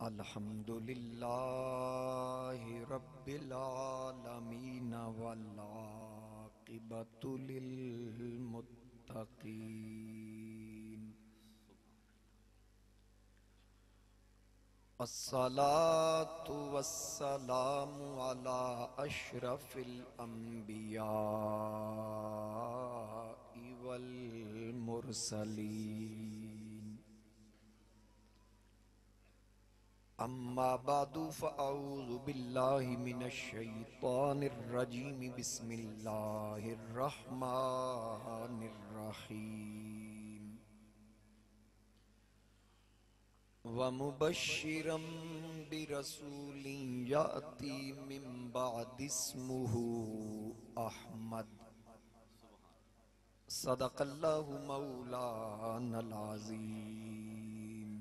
الحمد للہ رب العالمین والعاقبۃ للمتقین الصلاة والسلام علی اشرف الانبیاء والمرسلین اما بعد فاعوذ باللہ من الشیطان الرجیم بسم اللہ الرحمن الرحیم ومبشرا برسول یأتی من بعد اسمہ احمد صدق اللہ مولانا العظیم۔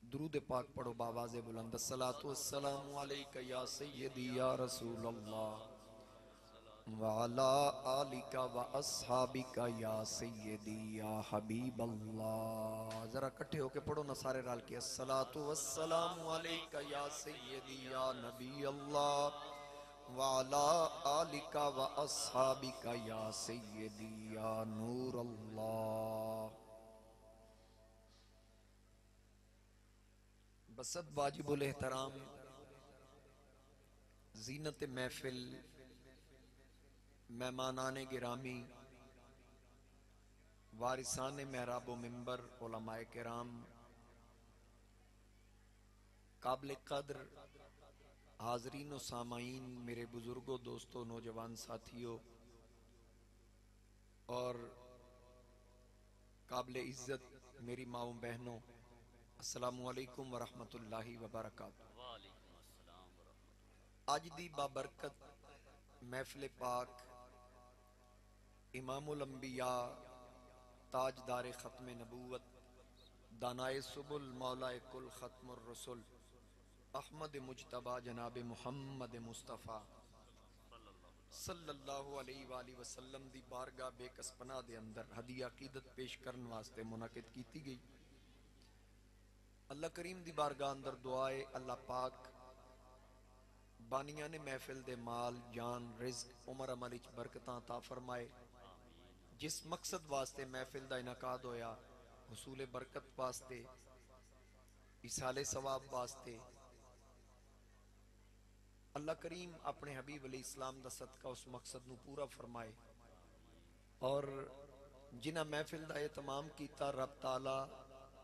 درود پاک پڑھو باواز بلند، الصلاۃ والسلام علیک یا سیدی یا رسول اللہ وعلا آلک و اصحابک یا سیدی یا حبیب اللہ۔ ذرا کٹھے ہو کے پڑھو نا سارے رال کے، الصلاۃ والسلام علیک یا سیدی یا نبی اللہ وعلا آلک و اصحابک یا سیدی یا نور اللہ۔ بسد واجب الاحترام زینت محفل، مہمانان گرامی، وارثان محراب و منبر، علماء کرام، قابل قدر حاضرین و سامعین، میرے بزرگوں، دوستوں، نوجوان ساتھیوں اور قابل عزت میری ماؤں بہنوں، السلام علیکم ورحمۃ اللہ وبرکاتہ۔ آج دی بابرکت محفل پاک امام الانبیاء، تاجدار ختم نبوت، دانائے سبل، مولا کل ختم الرسل، احمد مجتبی جناب محمد مصطفیٰ صلی اللہ علیہ وآلہ وسلم دی بارگاہ بے کس پناہ دے اندر ہدیہ عقیدت پیش کرن واسطے منعقد کیتی گئی۔ اللہ کریم دی بارگاہ اندر دعائے اللہ پاک بانیان محفل دے مال، جان، رزق، عمر عمل اچ برکتاں عطا فرمائے۔ جس مقصد واسطے محفل دا انعقاد ہویا، حصول برکت واسطے، اصحال ثواب واسطے، اللہ کریم اپنے حبیب علیہ السلام دا صدقہ اس مقصد نو پورا فرمائے۔ اور جنہ محفل دا اہتمام کیتا، رب تعالیٰ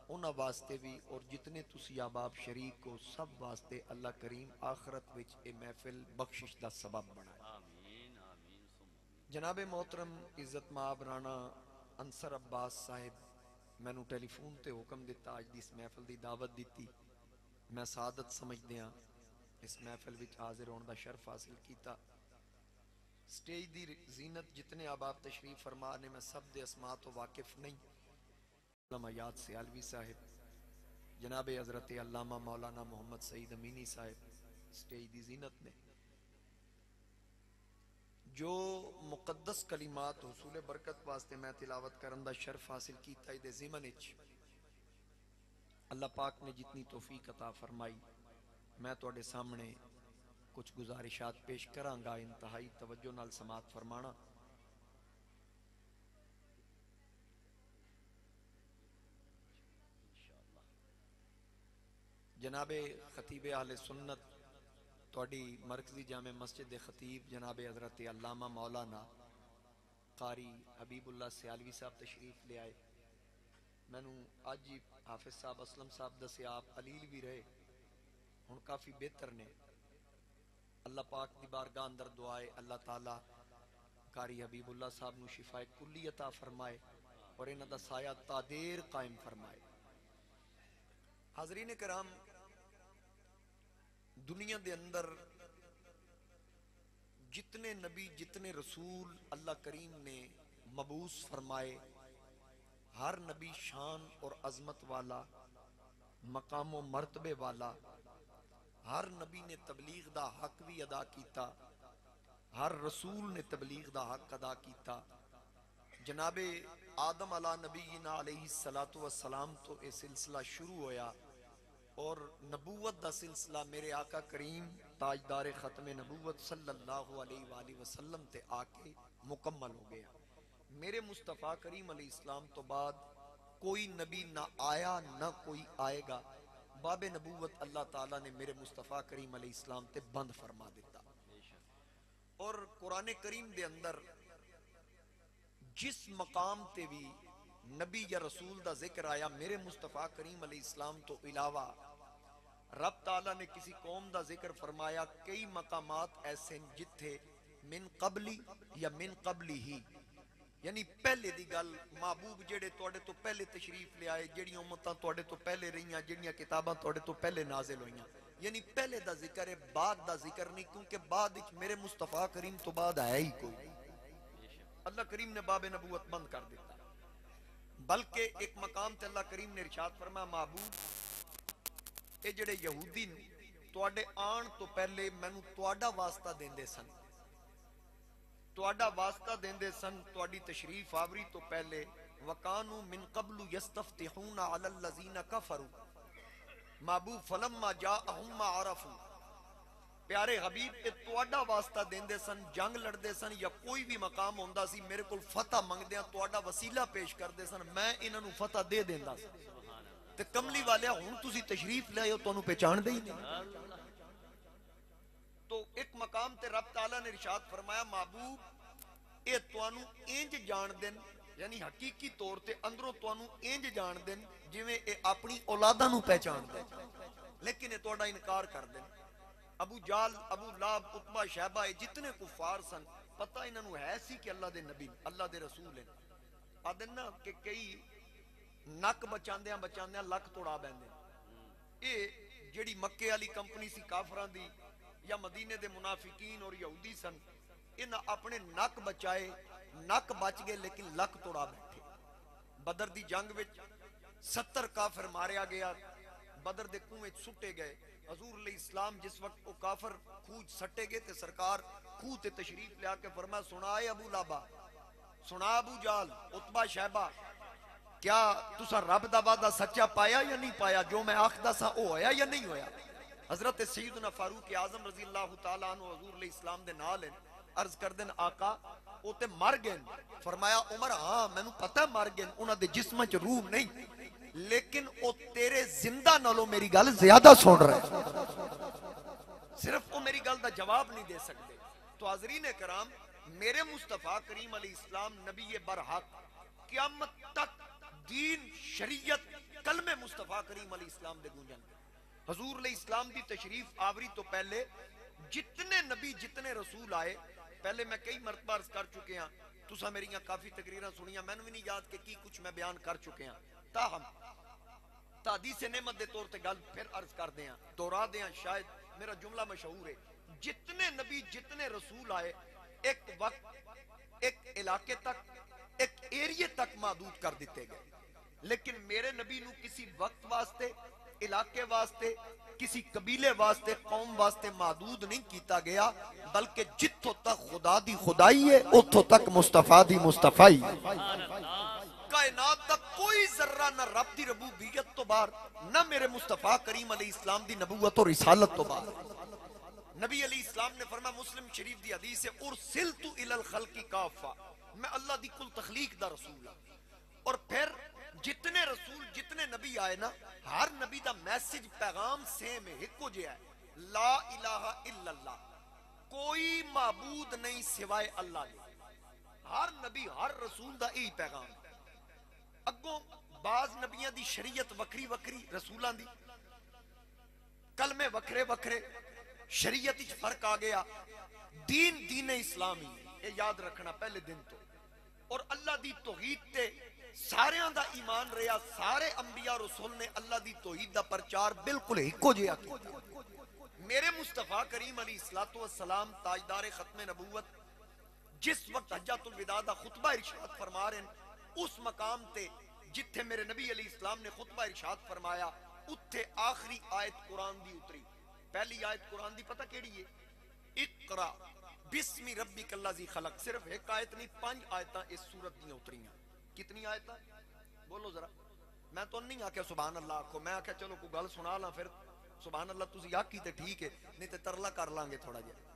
انہاں واسطے بھی اور جتنے تسی احباب شریک کو سب واسطے اللہ کریم آخرت وچ اے محفل بخشش دا سبب بنائے۔ جناب محترم عزت مآب رانا انصر عباس صاحب میں نو ٹیلی فون تے حکم دیتا، آج دی اس محفل دی دعوت دیتی، میں سعادت سمجھ دیاں اس محفل وچ حاضر ہون دا شرف حاصل کیتا۔ سٹیج دی زینت جتنے احباب تشریف فرما نے میں سب دے اسماء تو واقف نہیں۔ علامہ یاد سیالوی صاحب، جناب حضرت علامہ مولانا محمد سعید امینی صاحب سٹیج دی زینت نے جو مقدس کلمات حصول برکت واسطے میں تلاوت کرن دا شرف حاصل کیتا ہے دے ضمن اچ اللہ پاک نے جتنی توفیق عطا فرمائی، میں تواڈے سامنے کچھ گزارشات پیش کراں گا، انتہائی توجہ نال سماعت فرمانا۔ جناب خطیب اہل سنت تواڈی مرکزی جامع مسجد خطیب جناب حضرت علامہ مولانا قاری حبیب اللہ سیالوی صاحب تشریف لے آئے۔ میں نو آج جی حافظ صاحب اسلم صاحب دسے آپ علیل بھی رہے، ہن کافی بہتر نے۔ اللہ پاک دی بارگاہ اندر دعائے اللہ تعالیٰ قاری حبیب اللہ صاحب نو شفاء کلی عطا فرمائے اور انہاں دا سایہ تا دیر قائم فرمائے۔ حاضرین کرام، دنیا دے اندر جتنے نبی، جتنے رسول اللہ کریم نے مبعوث فرمائے، ہر نبی شان اور عظمت والا، مقام و مرتبے والا، ہر نبی نے تبلیغ دا حق بھی ادا کیتا، ہر رسول نے تبلیغ دا حق ادا کیتا۔ جناب آدم علیہ نبینا علیہ السلام تو یہ سلسلہ شروع ہویا اور نبوت دا سلسلہ میرے آقا کریم تاجدار ختم نبوت صلی اللہ علیہ وآلہ وسلم تے آ کے مکمل ہو گیا. میرے مصطفیٰ کریم علیہ السلام تو بعد کوئی نبی نہ آیا نہ کوئی آئے گا. باب نبوت اللہ تعالیٰ نے میرے مصطفیٰ کریم علیہ السلام تے بند فرما دیتا. اور قرآن کریم دے اندر جس مقام تے بھی نبی یا رسول دا ذکر آیا میرے مصطفیٰ کریم علیہ السلام تو علاوہ رب تعالیٰ نے کسی قوم دا ذکر فرمایا. کئی مقامات ایسے جتھے من قبلی یا من قبلی ہی یعنی پہلے دی گل محبوب جڑے توڑے تو پہلے تشریف لے آئے, جڑی امتاں توڑے تو پہلے رہیاں, جڑیاں کتاباں توڑے تو پہلے نازل ہوئیاں, یعنی پہلے دا ذکر ہے بعد دا ذکر نہیں, کیونکہ بعد میرے مصطفیٰ کریم تو بعد آیا ہی کوئی. اللہ کریم نے باب نبوت بند کر دیتا. بلکہ ایک مقام تے اللہ کریم نے ارشاد فرمایا محبوب اے جڑے یہودی نے تواڈے آن تو پہلے مینوں تواڈا واسطہ دیندے سن, تواڈا واسطہ دیندے سن تواڈی تشریف آوری تو پہلے. وَقَانُوا مِن قَبْلُ يَسْتَفْتِحُونَ عَلَى الَّذِينَ كَفَرُوا محبوب فَلَمَّا جَاءَهُم مَّا عَرَفُوا. پیارے حبیب اے تواڈا واسطہ دیندے سن, جنگ لڑدے سن یا کوئی بھی مقام ہوندا سی میرے کول فتح منگدیاں تواڈا وسیلہ پیش کردے سن, میں انہاں نوں فتح دے دیندا سی. تے کملی والے ہن تسی تشریف لے آئے تانوں پہچان دے ہی نہیں. تو ایک مقام تے رب تعالیٰ نے ارشاد فرمایا محبوب اے توانوں انج جان دین, یعنی حقیقی طور تے اندروں توانوں انج جان دین جویں اے اپنی اولاداں نوں پہچان دے, لیکن اے تہاڈا انکار کر دین. ابو جال, ابو لاب, عتبہ, شیبہ جتنے کفار سن پتہ انہاں نوں ہے سی کہ اللہ دے نبی اللہ دے رسول ہیں. آدن نا کہ کئی نک بچاندیاں بچاندیاں لک توڑا بیندے. اے جیڑی مکے والی کمپنی سی کافراں دی یا مدینے دے منافقین اور یہودی سن, انہاں اپنے نک بچائے, نک بچ گئے لیکن لک توڑا بیٹھے. بدر دی جنگ وچ 70 کافر ماریا گیا, بدر دے کنویں سٹے گئے. حضور علیہ السلام جس وقت وہ کافر خوج سٹے گئے تے سرکار خوہ تے تشریف لے کے فرمایا سنا اے ابو لابا, سنا ابو جال, عتبہ, شیبہ, کیا تسا رب دا وعدہ سچا پایا یا نہیں پایا, جو میں آخدا سا او ہویا یا نہیں ہویا. حضرت سیدنا فاروق اعظم رضی اللہ تعالیٰ عنہ حضور علیہ السلام دے نال ہیں, عرض کر دین آقا او تے مر گئے. فرمایا عمر ہاں مینوں پتہ مر گئے, انہاں دے جسم وچ روح نہیں, لیکن او تیرے زندہ نالوں میری گل زیادہ سن رہے, صرف وہ میری گل دا جواب نہیں دے سکتے. تو حاضرین کرام میرے مصطفیٰ کریم علیہ السلام نبی برحق, قیامت تک دین شریعت کلمہ مصطفیٰ کریم علیہ السلام دے گونجن. حضور علیہ السلام دی تشریف آوری تو پہلے جتنے نبی جتنے رسول آئے, پہلے میں کئی مرتبہ عرض کر چکے ہیں, تسا میری کافی تقریراں سنیاں, میں نے بھی نہیں یاد کہ کی کچھ میں بیان کر چکے ہیں. تاہم حدیث نعمت دے طور تے گل پھر عرض کر دیں, دورا دیں, شاید میرا جملہ مشہور ہے. جتنے نبی جتنے رسول آئے ایک وقت ایک علاقے تک ایک ایریے تک محدود کر دیتے گئے, لیکن میرے نبی نو کسی وقت واسطے, علاقے واسطے, کسی قبیلے واسطے, قوم واسطے محدود نہیں کیتا گیا, بلکہ جتھوں تک خدا دی خدائی ہے اتھوں تک مصطفیٰ دی مصطفیٰ. کائنات تک کوئی ذرہ نہ رب دی ربوبیت تو باہر, نہ میرے مصطفیٰ کریم علیہ السلام دی نبوت اور رسالت تو باہر. نبی علیہ السلام نے فرمایا, مسلم شریف دی حدیث ہے, ارسلت الی الخلق کافہ, میں اللہ دی کل تخلیق دا رسول ہوں. اور پھر جتنے رسول جتنے نبی آئے نا, ہر نبی دا میسج پیغام سیم ہے, ایک کو جے ہے, لا الہ الا اللہ, کوئی معبود نہیں سوائے اللہ دے. ہر نبی ہر رسول دا یہی پیغام. اگوں بعض نبیاں دی شریعت وکری وکری, رسولاں دی کلمے وکرے وکرے, شریعت وچ فرق آ گیا. دین دین اسلامی یہ یاد رکھنا پہلے دن تو. اور اللہ دی توحید تے ساریاں دا ایمان رہا, سارے انبیاء رسول نے اللہ دی توحید دا پرچار بالکل ایکو جہا کیتا. میرے مصطفیٰ کریم علیہ السلام تاجدار ختم نبوت جس وقت حجۃ الوداع دا خطبہ ارشاد فرما رہے ہیں, اس مقام تے جتھے میرے نبی علیہ السلام نے خطبہ ارشاد فرمایا اتھے آخری آیت قرآن دی اتری. پہلی آیت قرآن دی پتہ کیڑی ہے, اقرا بسم ربک الذی خلق. صرف ایک آیت نہیں, 5 آیتاں اس سورت دیاں اتریاں. کتنی آیتاں بولو ذرا, میں تو نہیں آکھیا سبحان اللہ آکھو، میں آکھیا چلو کوئی گل سنا لاں پھر سبحان اللہ تسی آکھی تے ٹھیک ہے، نہیں تے ترلا کر لیں گے تھوڑا جہا.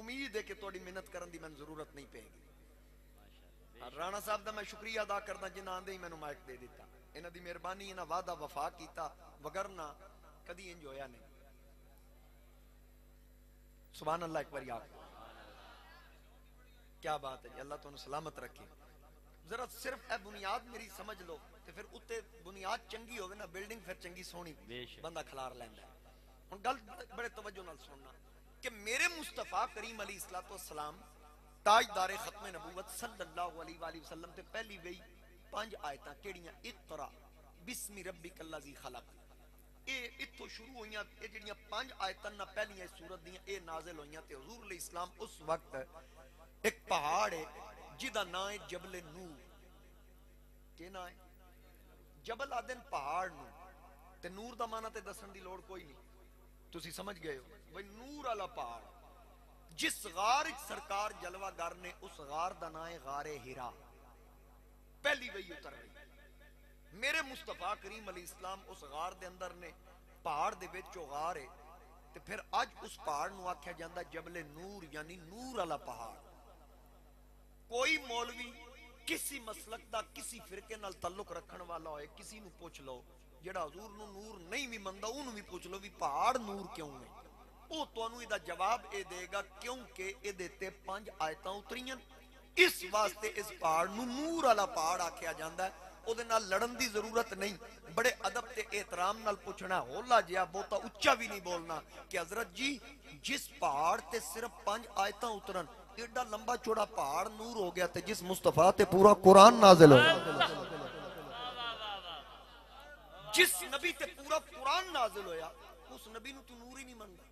امید ہے کہ تھوڑی محنت کرن دی مینوں ضرورت نہیں پے گی. رانا صاحب دا میں شکریہ ادا کردا جنہاں آندے ہی مینوں مائک دے دیتا. انہاں دی مہربانی، انہاں وعدہ وفا کیتا، وگرنہ کدی انج ہویا نہیں. سبحان اللہ ایک باری آپ. کیا بات ہے جی، اللہ تمہیں سلامت رکھے. ذرا صرف اے بنیاد میری سمجھ لو تے پھر اتے بنیاد چنگی ہوگی نا، بلڈنگ پھر چنگی سونی بندہ کھلار لیندا ہے. ہن گل بڑے توجہ نال سننا کہ میرے مصطفیٰ کریم علیہ الصلوۃ والسلام تاجدار ختم نبوت صلی اللہ علیہ وآلہ وسلم تے پہلی وہی 5 آیتاں کیڑیاں؟ اقرا بسم ربک الذی خلق. اے اتھوں شروع ہوئیاں، اے جڑیاں 5 آیتاں نہ پہلیاں سورت دیاں اے نازل ہوئیاں تے حضور علیہ السلام اس وقت ایک پہاڑ ہے جدا نام ہے جبل نور. کہ نام ہے جبل آدن پہاڑ نو، تے نور دا معنی تے دسن دی لوڑ کوئی نہیں، تسی سمجھ گئے ہو بھئی نور والا پہاڑ. جس غار سرکار جلوہ گر نے اس غار دا نام ہے غار ہرا. پہلی وہی اتر رہی میرے مصطفیٰ کریم علیہ السلام اس غار دے اندر نے، پہاڑ دے وچ او غار ہے تے پھر اج اس پہاڑ نو آکھیا جاندا جبل نور، یعنی نور والا پہاڑ. کوئی مولوی کسی مسلک دا کسی فرقے نال تعلق رکھن والا ہوئے، کسی نو پوچھ لو جڑا حضور نو نور نہیں بھی مندا اونوں بھی پوچھ لو بھی پہاڑ نور کیوں ہے، او تانوں دا جواب اے دے گا کیونکہ اے دے تے 5 آیتاں اتریاں، اس واسطے اس پہاڑ نو نور والا پہاڑ آکھیا جاندا ہے. او دے نال لڑن دی ضرورت نہیں، بڑے ادب تے احترام نال پوچھنا، ہولا جیا بہتا اچا بھی نہیں بولنا کہ حضرت جی جس پہاڑ تے صرف 5 آیتاں اترن ایڈا لمبا چوڑا پہاڑ نور ہو گیا تے جس مصطفیٰ تے پورا قرآن نازل ہو جس نبی تے پورا قرآن نازل ہویا اس نبی نو تو نور ہی نہیں منگا.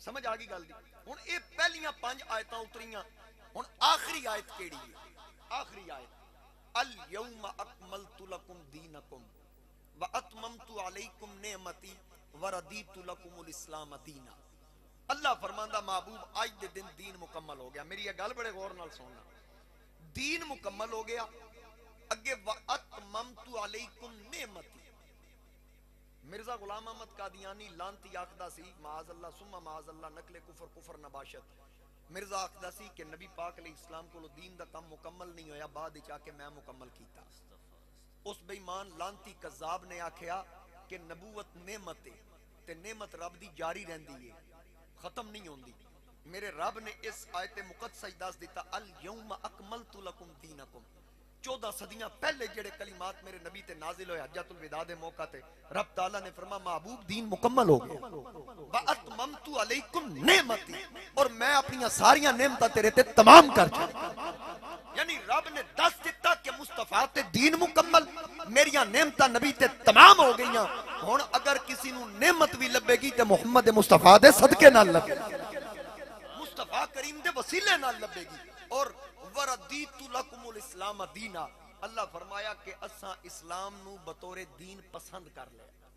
سمجھ آگی گل دی. ہن اے پہلیاں 5 آیتاں اتریاں. ہن آخری آیت کیڑی ہے؟ آخری آیت الیوم اکملت لکم دینکم واتممت علیکم نعمتی وردیت لکم الاسلام دینا. اللہ فرماندہ محبوب آج دے دن دین مکمل ہو گیا. میری یہ گل بڑے غور نال سننا، دین مکمل ہو گیا. اگے واتممت علیکم نعمتی. مرزا غلام احمد قادیانی لانتی آخدہ سی معاذ اللہ ثم معاذ اللہ نقل کفر کفر نباشت. مرزا آخدہ سی کہ نبی پاک علیہ السلام کو دین دا کم مکمل نہیں ہویا، بعد چاہ کے میں مکمل کیتا. اس بے ایمان لانتی کذاب نے آکھیا کہ نبوت نعمت ہے تے نعمت رب دی جاری رہندی ہے، ختم نہیں ہوندی. میرے رب نے اس آیت مقدسہ دس دیتا الیوم اکملت لکم دینکم. 14 صدیاں پہلے جڑے کلمات میرے نبی تے نازل ہوئے حجۃ الوداع دے موقع تے رب تعالیٰ نے فرما محبوب دین مکمل ہو گیا. وَأَتْمَمْتُ عَلَيْكُمْ نِعْمَتِي، اور میں اپنی ساریاں نعمتاں تیرے تے تمام کر چھوڑا. یعنی رب نے دس دیتا کہ مصطفیٰ تے دین مکمل، میریاں نعمتاں نبی تے تمام ہو گئیاں. ہن اگر کسی نو نعمت بھی لبے گی تے محمد مصطفیٰ دے صدقے نال لبے گی، مصطفیٰ کریم دے وسیلے نال لبے گی. اور وردیت لکم الاسلام دینا، اللہ فرمایا کہ اساں اسلام نو بطور دین پسند کر لیا،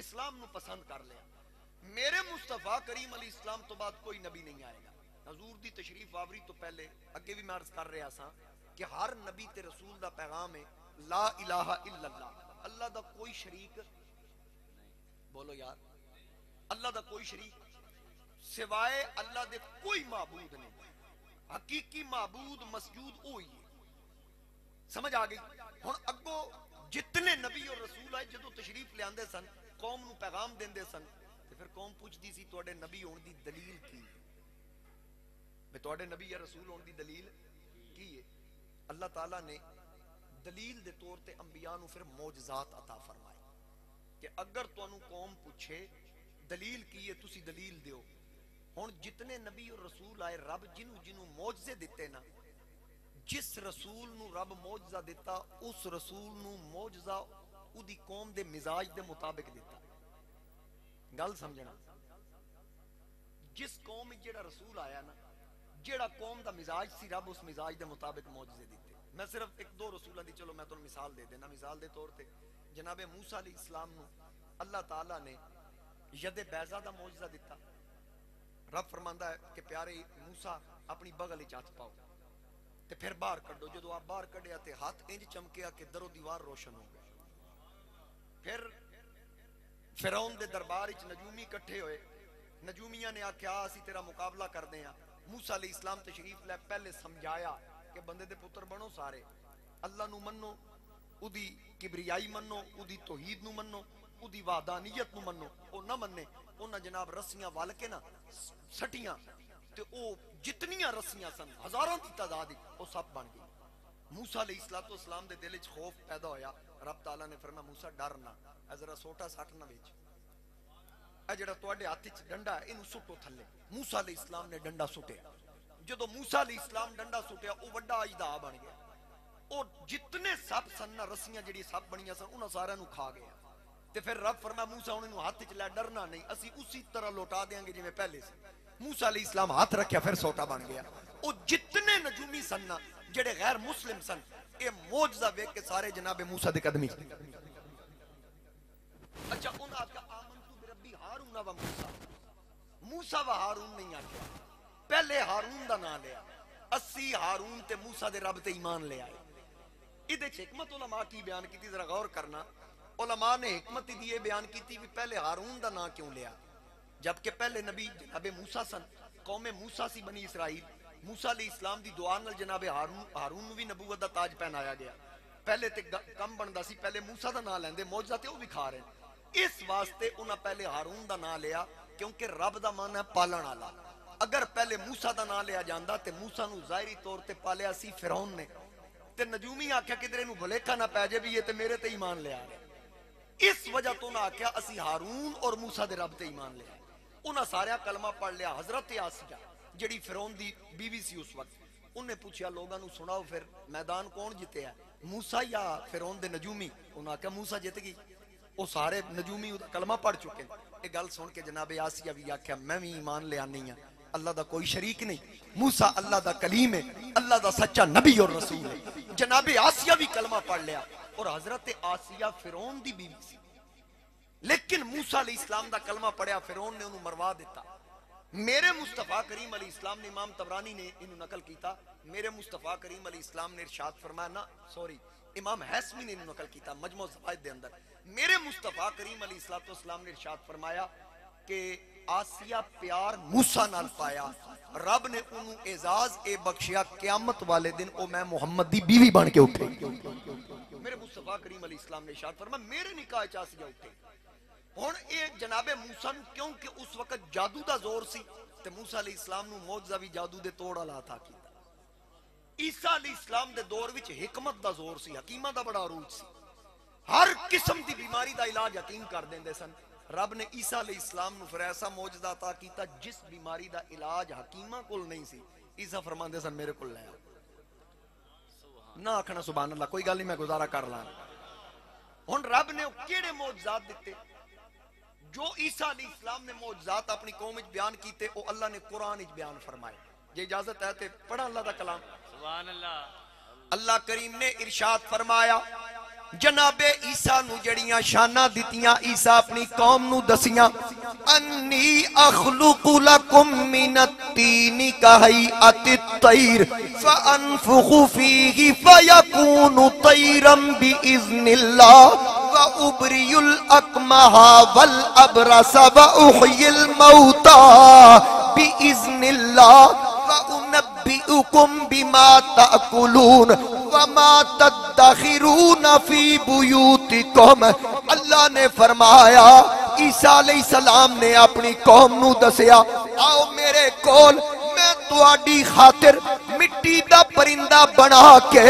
اسلام نو پسند کر لیا. میرے مصطفیٰ کریم علیہ السلام تو بعد کوئی نبی نہیں آئے گا. حضور دی تشریف آوری تو پہلے اگے بھی میں عرض کر رہا سا کہ ہر نبی تے رسول دا پیغام ہے لا الہ الا اللہ. اللہ دا کوئی شریک، بولو یار، اللہ دا کوئی شریک سوائے اللہ دے کوئی معبود نہیں. حقیقی معبود مسجود ہوئی ہے. سمجھ آ گئی. ہن اگو جتنے نبی اور رسول آئے جدو تشریف لے آندے سن قوم نو پیغام دیندے سن تے پھر قوم پوچھدی سی تواڈے نبی ہون دی دلیل کی ہے، بے تواڈے نبی یا رسول ہون دی دلیل کی ہے. اللہ تعالیٰ نے دلیل دے طور تے انبیاء نو پھر معجزات عطا فرمائے کہ اگر تانوں قوم پوچھے دلیل کی ہے تسی دلیل دیو. ہن جتنے نبی اور رسول آئے رب جنوں معجزے دیتے نا، جس رسول نو رب معجزہ دیتا اس رسول نو معجزہ او دی قوم دے مزاج دے مطابق دیتا. گل سمجھنا، جس قوم جیڑا رسول آیا نا، جیڑا قوم دا مزاج سی رب اس مزاج دے مطابق معجزے دیتے. میں صرف ایک دو رسولہ دی چلو میں تو مثال دے دینا. مثال دے طور تے جناب موسیٰ علیہ السلام نو اللہ تعالیٰ نے ید بیضہ دا معجزہ دیتا. رب فرماندہ ہے کہ پیارے موسیٰ اپنی بغل ہاتھ پاؤ. تے پھر باہر کڈو. جدو آپ باہر کڈیا تے ہاتھ انج چمکیا کہ در و دیوار روشن ہو گئے. پھر فرعون دے دربار وچ نجومی کٹھے ہوئے. نجومیاں نے آکھیا اسی تیرا مقابلہ کردے ہاں. موسیٰ علیہ السلام تشریف لے پہلے سمجھایا کہ بندے دے پتر بنو, سارے اللہ نو منو, او دی کبریائی منو, او دی توحید نو منو, او دی وحدانیت نو منو. او نہ منے, انہاں جناب رسیاں وال کے نا سٹیاں تے او جتنیاں رسیاں سن ہزاراں دی تعداد او سب بن گئی. موسیٰ علیہ السلام دے دل وچ خوف پیدا ہویا. رب تعالیٰ نے فرمایا موسیٰ ڈر نہ, اے ذرا سوٹا سٹ نہ وچ, اے جڑا تواڈے ہاتھ وچ ڈنڈا ہے اینو سٹو تھلے. موسیٰ علیہ السلام نے ڈنڈا سٹیا. جدو موسیٰ علیہ السلام ڈنڈا سٹیا او وڈا اژدہا بن گیا. او جتنے سب سن نا رسیاں جڑی سب بنیاں سن انہاں سارے نو کھا گیا. تے پھر رب فرمایا موسیٰ انہاں نو ہاتھ وچ لے, ڈرنا نہیں, اسی اسی طرح لوٹا دیاں گے جویں پہلے سی. موسیٰ علیہ السلام ہاتھ رکھیا پھر سوٹا بن گیا. او جتنے نجومی سن نا جڑے غیر مسلم سن, اے معجزہ ویکھ کے سارے جناب موسیٰ دے قدمی. اچھا انہاں آکھیا آمنتو بربی ہارون و موسیٰ. موسیٰ و ہارون نہیں آکھیا, پہلے ہارون دا نام لیا. اسی ہارون تے موسیٰ دے رب تے ایمان لے آئے. ادھے حکمت علماء کی بیان کی تھی, ذرا غور کرنا. علماء نے حکمت دی بیان کی تھی پہلے ہارون دا نام کیوں لیا, جبکہ پہلے نبی جناب موسیٰ سن, قوم موسیٰ سی بنی اسرائیل. موسیٰ علیہ السلام دی دعا نال جناب ہارون نو بھی نبوت دا تاج پہنایا گیا. پہلے تے کم بندا سی, پہلے موسیٰ دا نام لیندے, معجزہ تے او بھی کھا رہے. اس واسطے انہاں پہلے ہارون دا نام لیا کیونکہ رب دا معنی ہے پالن والا. اگر پہلے موسیٰ دا نام لیا جاندا تے موسیٰ نو ظاہری طور تے پالیا سی فرعون نے, تے نجومی آکھیا کدھر نو بھلیکھا نہ پے جے بھی یہ تے میرے تے ایمان لے آ رہے. اس وجہ تو انہاں آکھیا اسی ہارون اور موسیٰ دے رب تے ایمان لے آئے. انہاں سارے کلمہ پڑھ لیا. حضرت آسیہ جڑی فرعون دی بیوی سی اس وقت, انہیں پوچھیا لوگاں نو سناؤ پھر میدان کون جیتے ہے, موسیٰ یا فرعون دے نجومی؟ انہاں کہا موسیٰ جیت گئی. وہ سارے نجومی کلمہ پڑھ چکے. یہ گل سن کے جناب آسیہ بھی آکھیا میں بھی ایمان لے آنی ہاں, اللہ دا کوئی شریک نہیں, موسیٰ اللہ دا کلیم ہے, اللہ دا سچا نبی اور رسول ہے. جناب آسیہ بھی کلمہ پڑھ لیا. اور حضرت آسیہ فرعون دی بیوی سی, لیکن موسیٰ علیہ السلام دا کلمہ پڑھیا, فرعون نے انہوں مروا دیتا. میرے مصطفیٰ کریم علیہ السلام نے, امام طبرانی نے انہوں نقل کیتا, میرے مصطفیٰ کریم علیہ السلام نے ارشاد فرمایا نا, سوری امام حیثمی نے انہوں نقل کیتا مجموع زوائد دے اندر, میرے مصطفیٰ کریم علیہ السلام نے ارشاد فرمایا کہ آسیہ پیار موسیٰ نال پایا, رب نے انہوں اعزاز اے بخشیا, قیامت والے دن او میں محمد دی بیوی بن کے اٹھے. میرے مصطفیٰ کریم علیہ السلام نے ارشاد فرمایا میرے نکاح وچ آسیہ اٹھے. ہن اے جناب موسیٰ کیونکہ اس وقت جادو دا زور سی تے موسیٰ علیہ السلام نو معجزہ بھی جادو دے توڑ والا تھا کیتا. عیسیٰ علیہ السلام دے دور وچ حکمت دا زور سی, حکیمہ دا بڑا عروج سی, ہر قسم دی بیماری دا علاج حکیم کر دیندے سن. رب نے عیسیٰ علیہ السلام نو پھر ایسا معجزہ عطا کیتا جس بیماری دا علاج حکیمہ کول نہیں سی. عیسیٰ فرماندے سن میرے کول لے آؤ. نہ آکھنا سبحان اللہ, کوئی گل نہیں, میں گزارا کر لاں. ہن رب نے کیڑے معجزات دیتے جو عیسیٰ علیہ السلام نے معجزات اپنی قوم وچ بیان کیتے, او اللہ نے قرآن وچ بیان فرمائے. یہ اجازت ہے تے پڑھا اللہ دا کلام. سبحان اللہ. اللہ کریم نے ارشاد فرمایا جناب عیسیٰ نو جڑیاں شانہ دیتیاں عیسیٰ اپنی قوم نو دسیاں, انی اخلق لکم من التین کہیئت الطیر فانفخ فیہ فیکون طیرا بإذن اللہ وَأُبْرِيُ الْأَكْمَحَ وَالْأَبْرَصَ وَأُحْيِي الْمَوْتَى بِإِذْنِ اللَّهِ وَأُنَبِّئُكُم بِمَا تَأْكُلُونَ وَمَا تَدَّخِرُونَ فِي بُيُوتِكُمْ. اللہ نے فرمایا عیسیٰ علیہ السلام نے اپنی قوم نو دسیا آؤ میرے کول, میں تواڈی خاطر مٹی دا پرندہ بنا کے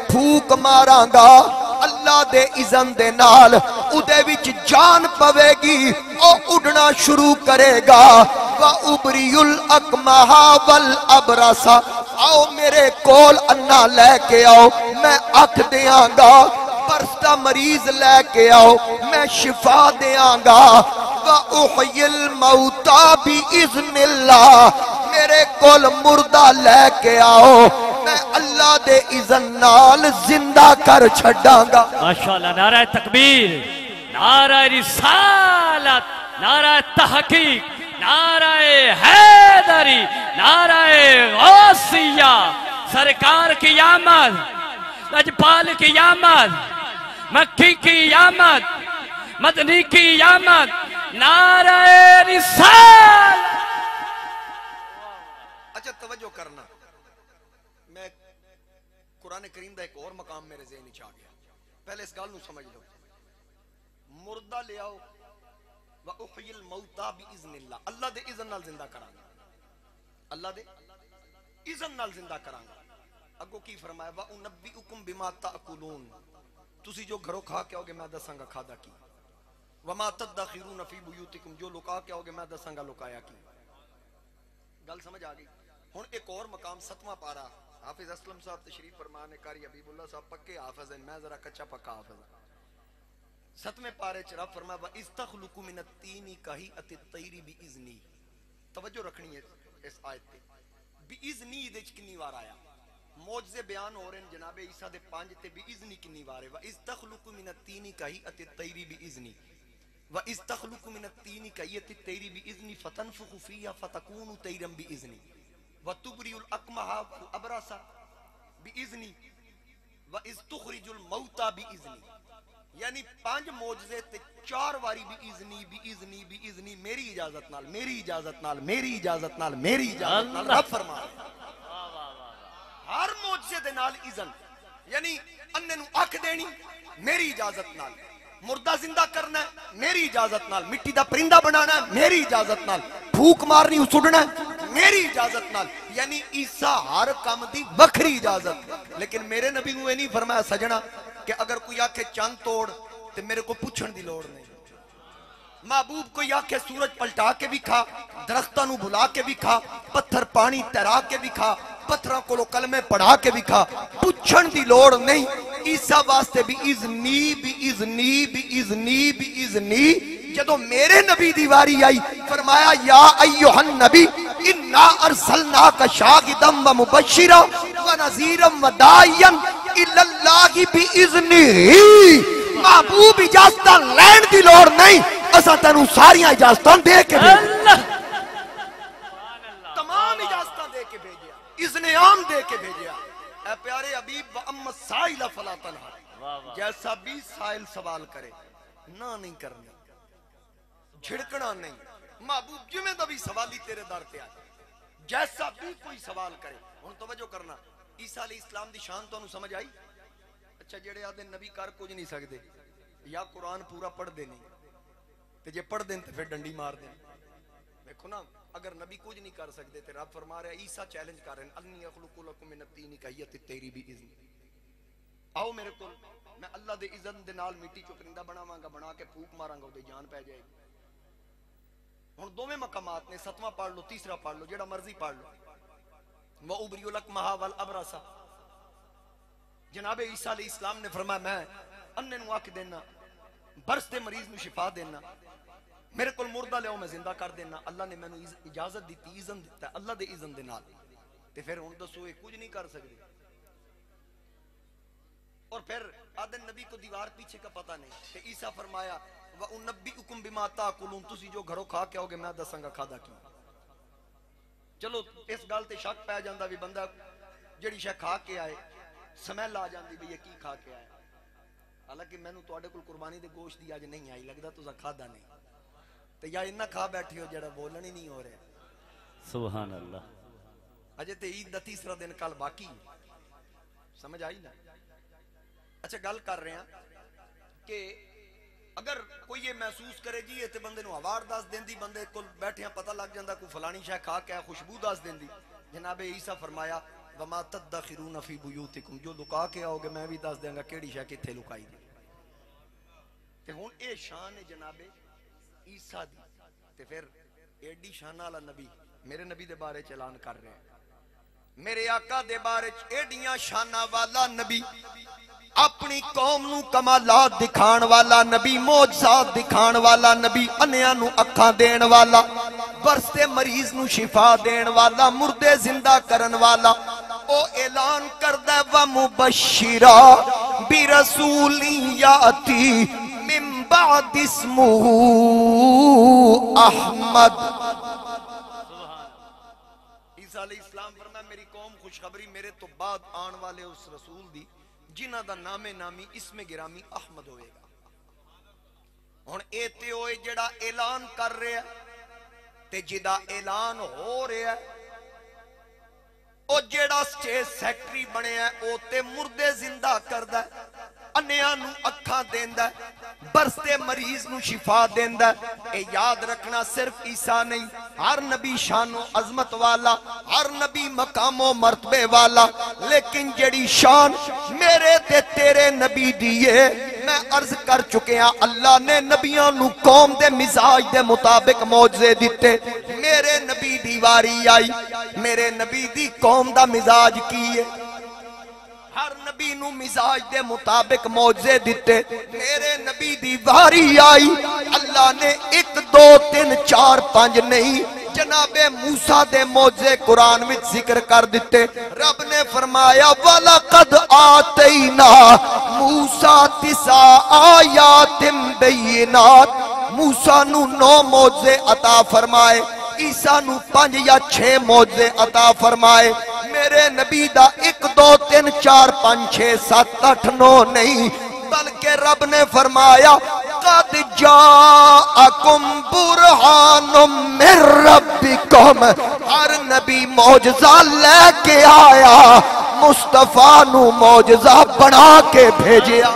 پھوک ماراں گا, اللہ دے اذن دے نال اودے وچ جان پوے گی, او اڑنا شروع کرے گا. وَأُبْرِيُ الْأَكْمَحَ وَالْأَبْرَصَ, آؤ میرے کول انا لے کے آؤ میں اکھ دیاں گا, برستا مریض لے کے آؤ میں شفا دیاں گا. وَأُحْيِي الْمَوْتَى بِإِذْنِ اللَّهِ, میرے کول مردہ لے کے آؤ میں اللہ دے اذن نال زندہ کر چھڑاں گا. ماشاءاللہ. نعرہ تکبیر, نعرہ رسالت, نعرہ تحقیق, نعرہ حیدری, نعرہ غوثیہ. سرکار کی آمد، لجپال کی آمد، مکی کی آمد، مدنی کی آمد، نعرہ رسالت۔ اچھا توجہ کرنا، میں قرآن کریم دا ایک اور مقام میرے ذہن وچ آ گیا، پہلے اس گل نو سمجھ لو۔ مردہ لے آؤ، وَأُحْيِي الْمَوْتَى بِإِذْنِ اللَّهِ، اللہ دے اذن نال زندہ کرانگا، اللہ دے اذن نال زندہ کرانگا۔ اگو کی فرمایا وَأُنَبِّئُكُمْ بِمَا تَأْكُلُونَ، تسی جو گھروں کھا کے ہوگے میں دساں گا کھادا کی، وَمَا تَدَّخِرُونَ فِي بُيُوتِكُمْ، جو لکا کے ہوگے میں دساں گا لکایا کی۔ گل سمجھ آ گئی؟ ہن ایک اور مقام 7واں پارہ، حافظ اسلم صاحب تشریف فرمانے، قاری حبیب اللہ صاحب پکے حافظ ہیں، میں ذرا کچا پکا حافظ ہوں۔ 7ویں پارے چ رب فرمایا وَإِذْ تَخْلُقُ مِنَ الطِّينِ كَهِيئَةِ الطَّيْرِ بِإِذْنِي، توجہ رکھنی ہے اس آیت پہ، بِإِذْنِی دے کنی وار آیا، معجزے بیان ہو رہے ہیں جناب عیسیٰ دے 5 تے بِإِذْنِی کنی وار ہے۔ وَإِذْ تَخْلُقُ مِنَ الطِّينِ كَهِيئَةِ الطَّيْرِ بِإِذْنِی، وَإِذْ تَخْلُقُ مِنَ الطِّينِ كَهِيئَةِ الطَّيْرِ بِإِذْنِی فَتَنفُخُ فِيهَا فَتَكُونُ طَيْرًا بِإِذْنِی، وَتُبْرِئُ الْأَكْمَحَ وَالْأَبْرَصَ بِإِذْنِی، وَإِذْ تُخْرِجُ الْمَوْتَى بِإِذْنِی، یعنی 5 معجزے تے 4 واری بِإِذْنِی بِإِذْنِی بِإِذْنِی، میری اجازت نال، میری اجازت نال، میری اجازت نال، میری اجازت نال، رب فرما ہر معجزے دے نال اذن، یعنی اننے نو اکھ دینی میری اجازت نال، مردہ زندہ کرنا ہے میری اجازت نال، مٹی دا پرندہ بنانا ہے میری اجازت نال، پھوک مارنی اسڑنا ہے میری اجازت نال، یعنی عیسیٰ ہر کام دی وکھری اجازت۔ لیکن میرے نبی نو یہ نہیں فرمایا سجنا کہ اگر کوئی آکھے چاند توڑ تو میرے کو پوچھن دی لوڑ نہیں، محبوب کوئی آکھے سورج پلٹا کے بھی کھا، درختوں نو بلا کے بھی کھا، پتھر پانی تیرا کے بھی کھا، پتھروں کو کلمے پڑھا کے بھی کھا، پوچھن دی لوڑ نہیں۔ عیسیٰ واسطے بھی اذنی بھی اذنی بھی اذنی بھی اذنی، جدو میرے نبی دیواری آئی فرمایا یا ایوہ النبی انا ارسلناک شاہدا و مبشرا و نذیرا و داعیا الی اللہ باذنہ، محبوب اجازتاں لین دی لوڑ نہیں، اسا تینوں ساریاں اجازتاں دے کے بھیجیا، تمام اجازتاں دے کے بھیجیا، اذن عام دے کے بھیجیا۔ اے پیارے حبیب وَأَمَّا السَّائِلَ فَلَا تَنْهَرْ، جیسا بھی سائل سوال کرے نہ نہیں کرنا، جھڑکنا نہیں، محبوب جمیں دا بھی سوالی تیرے دار پہ آئے، جیسا بھی کوئی سوال کرے۔ ہن توجہ کرنا، عیسیٰ علیہ السلام دی شان تو انہوں سمجھ آئی؟ اچھا جڑے آدھے نبی کر کچھ نہیں سکتے، یا قرآن پورا پڑھ دے نہیں، تے جے پڑھ دیں تو پھر ڈنڈی مار دیں۔ دیکھو نا، اگر نبی کچھ نہیں کر سکتے تے رب فرما رہے ہیں، عیسیٰ چیلنج کر رہے ہیں، انی اخلق لکم من الطین کہیت الطیر باذن، آؤ میرے کو، میں اللہ دے اذن دے نال مٹی چو پرندہ بناواں گا، بنا کے پھوک ماراں گا، اودے جان پہ جائے گی۔ ہن دوویں مقامات نے، 7واں پڑھ لو، تیسرا پڑھ لو، جیڑا مرضی پڑھ لو۔ وَأُبْرِئُ الْأَكْمَحَ وَالْأَبْرَصَ، جناب عیسیٰ علیہ السلام نے فرمایا میں اننے نو آنکھ دینا، برس دے مریض نو شفا دینا، میرے کول مردہ لے آؤ میں زندہ کر دینا، اللہ نے میں نو اجازت دیتی، اذن دیتا ہے، اللہ دے اذن دے نال۔ تے پھر ہن دسو یہ کچھ نہیں کر سکتے، اور پھر آدھے نبی کو دیوار پیچھے کا پتہ نہیں، تے عیسیٰ فرمایا وَأُنَبِّئُكُمْ بِمَا تَأْكُلُونَ، تسی جو گھروں کھا کے ہوگے میں دساں گا کھادا کی۔ چلو اس گل تے شک پہ جاندا بھی بندہ جڑی شے کھا کے آئے سمیل آ جاندی بھی یہ کی کھا کے آئے، حالانکہ میں نو تواڈے کول قربانی دے گوشت دی اج نہیں آئی، لگدا تساں کھادا نہیں، تے یا انہاں کھا بیٹھی ہو جڑا بولن ہی نہیں ہو رہا۔ سبحان اللہ۔ اجے تے عید دا تیسرا دن کل باقی، سمجھ آئی نا؟ اچھا گل کر رہے ہیں کہ اگر کوئی یہ محسوس کرے جی یہ تے بندے نو آوار دس دیندی، بندے کو بیٹھے پتہ لگ جاندا کوئی فلانی شے کھا کے خوشبو دس دیندی، جناب عیسیٰ فرمایا وما تدخرون فی بیوتکم، جو لکا کے آؤ گے میں بھی دس دیاں گا کیڑی شے کتھے لکائی دی۔ تے ہن اے شان ہے جناب عیسیٰ دی، تے پھر ایڈی شان والا نبی میرے نبی دے بارے چ اعلان کر رہے ہیں، میرے آقا دے بارے چ ایڈیاں شاناں والا نبی، اپنی قوم نو کمالات دکھان والا نبی، معجزات دکھان والا نبی، انیاں نو اکھاں دین والا، برستے مریض نو شفا دین والا، مردے زندہ کرن والا، او اعلان کردہ ومبشرا برسول یاتی من بعد اسمہ احمد۔ عیسیٰ علیہ السلام فرمایا میری قوم خوشخبری میرے تو بعد آن والے اس رسول دی جنہ دا نام نامی اسم گرامی احمد ہوئے گا. ہن اے تے ہوئے جڑا اعلان کر رہا ہے تے جدا اعلان ہو رہا ہے او جیڑا سٹیج سیکٹری بنے ہے او تے مردے زندہ کردہ ہے, انیاں نو اکھاں دیندہ ہے, برستے مریض نو شفا دیندہ ہے. اے یاد رکھنا صرف عیسیٰ نہیں, ہر نبی شان و عظمت والا, ہر نبی مقام و مرتبے والا, لیکن جڑی شان میرے تے تیرے نبی دیئے میں عرض کر چکے ہیں اللہ نے نبیاں نو قوم دے مزاج دے مطابق معجزے دیتے. میرے نبی دی واری آئی, میرے نبی دی قوم دا مزاج کیے, ہر نبی نو مزاج دے مطابق معجزے دیتے. میرے نبی دی واری آئی, اللہ نے 1 2 3 4 5 نہیں جناب موسیٰ دے معجزے قرآن میں ذکر کر دیتے. رب نے فرمایا وَلَقَدْ آتَيْنَا مُوسَىٰ 9 آیات بینات, موسیٰ نو 9 معجزے عطا فرمائے, عیسیٰ نو 5 یا 6 معجزے عطا فرمائے. میرے نبی دا 1 2 3 4 5 6 7 8 9 نہیں بلکہ رب نے فرمایا قد جاءکم برہان من ربکم, ہر نبی معجزہ لے کے آیا, مصطفیٰ نو معجزہ بنا کے بھیجیا.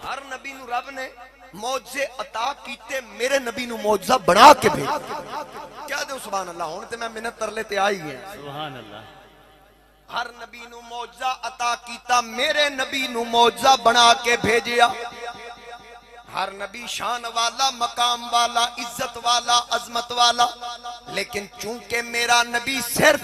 ہر نبی نو رب نے معجزے عطا کیتے, میرے نبی نو معجزہ بنا کے بھیجیا. کیا دے سبحان اللہ, ہونے تے میں منت ترلے تے آئی گئے. سبحان اللہ. ہر نبی نو معجزہ عطا کیتا, میرے نبی نو معجزہ بنا کے بھیجیا. ہر نبی شان والا, مقام والا, عزت والا, عظمت والا, لیکن چونکہ میرا نبی صرف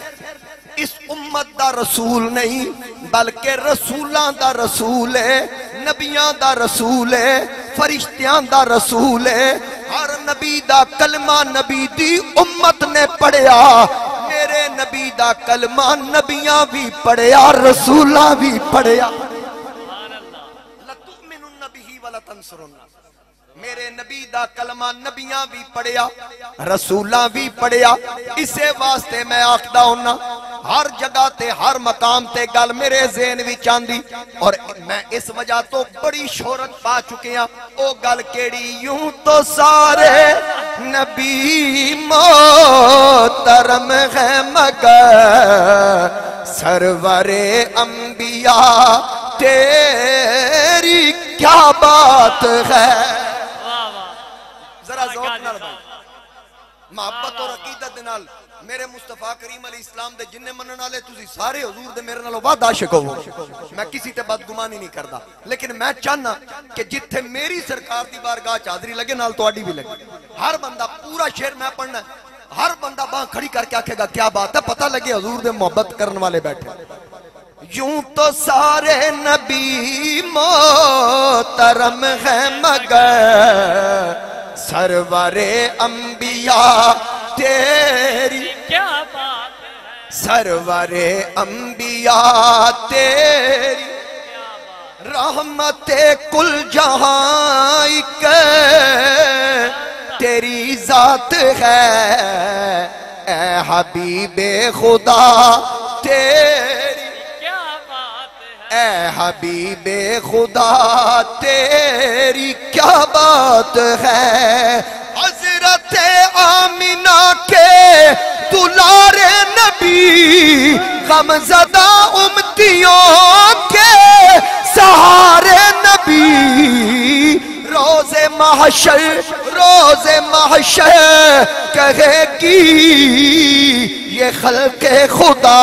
اس امت دا رسول نہیں بلکہ رسولاں دا رسول ہے, نبیاں دا رسول ہے, فرشتیاں دا رسول ہے. ہر نبی دا کلمہ نبی دی امت نے پڑھیا, میرے نبی دا کلمہ نبیاں بھی پڑھیا, رسولاں بھی پڑھیا. لَتُؤْمِنُنَّ بِهِ وَلَتَنْصُرُنَّ, میرے نبی دا کلمہ نبیاں بھی پڑھیا, رسولاں بھی پڑھیا. اسے واسطے میں آکھدا ہونا ہر جگہ تے ہر مقام تے گل میرے ذہن وچ آندی, اور میں اس وجہ تو بڑی شہرت پا چکے ہیں. او گل کیڑی, یوں تو سارے نبی محترم ہیں مگر سرور انبیاء تیری کیا بات ہے. ذرا ذوق نال محبت اور عقیدت نال میرے مصطفیٰ کریم علیہ السلام دے جننے منن والے تسی سارے حضور دے میرے نالوں بعد عاشق ہو. میں کسی تے بدگمانی نہیں کردا, لیکن میں چاہنا کہ جتھے میری سرکار دی بارگاہ چ حاضری لگے نال تواڈی بھی لگے. ہر بندہ پورا شعر میں پڑھنا, ہر بندہ باں کھڑی کر کے آکھے گا کیا بات ہے, پتہ لگے حضور دے محبت کرن والے بیٹھے. یوں تو سارے نبی محترم ہیں مگر سرور انبیاء تیری کیا بات ہے, سرور انبیاء تیری رحمت کل جہاں ایک تیری ذات ہے. اے حبیب خدا تیری, اے حبیب خدا تیری کیا بات ہے. حضرت آمینہ کے دلار نبی, غمزدہ امتیوں کے سہارے نبی, روز محشر کہے گی یہ خلق خدا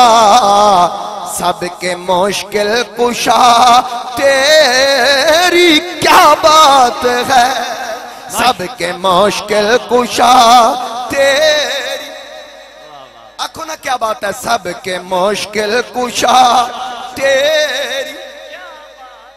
سب کے مشکل کشا تیری کیا بات ہے, سب کے مشکل کشا تیری. آنکھوں نا کیا بات ہے, سب کے مشکل کشا تیری.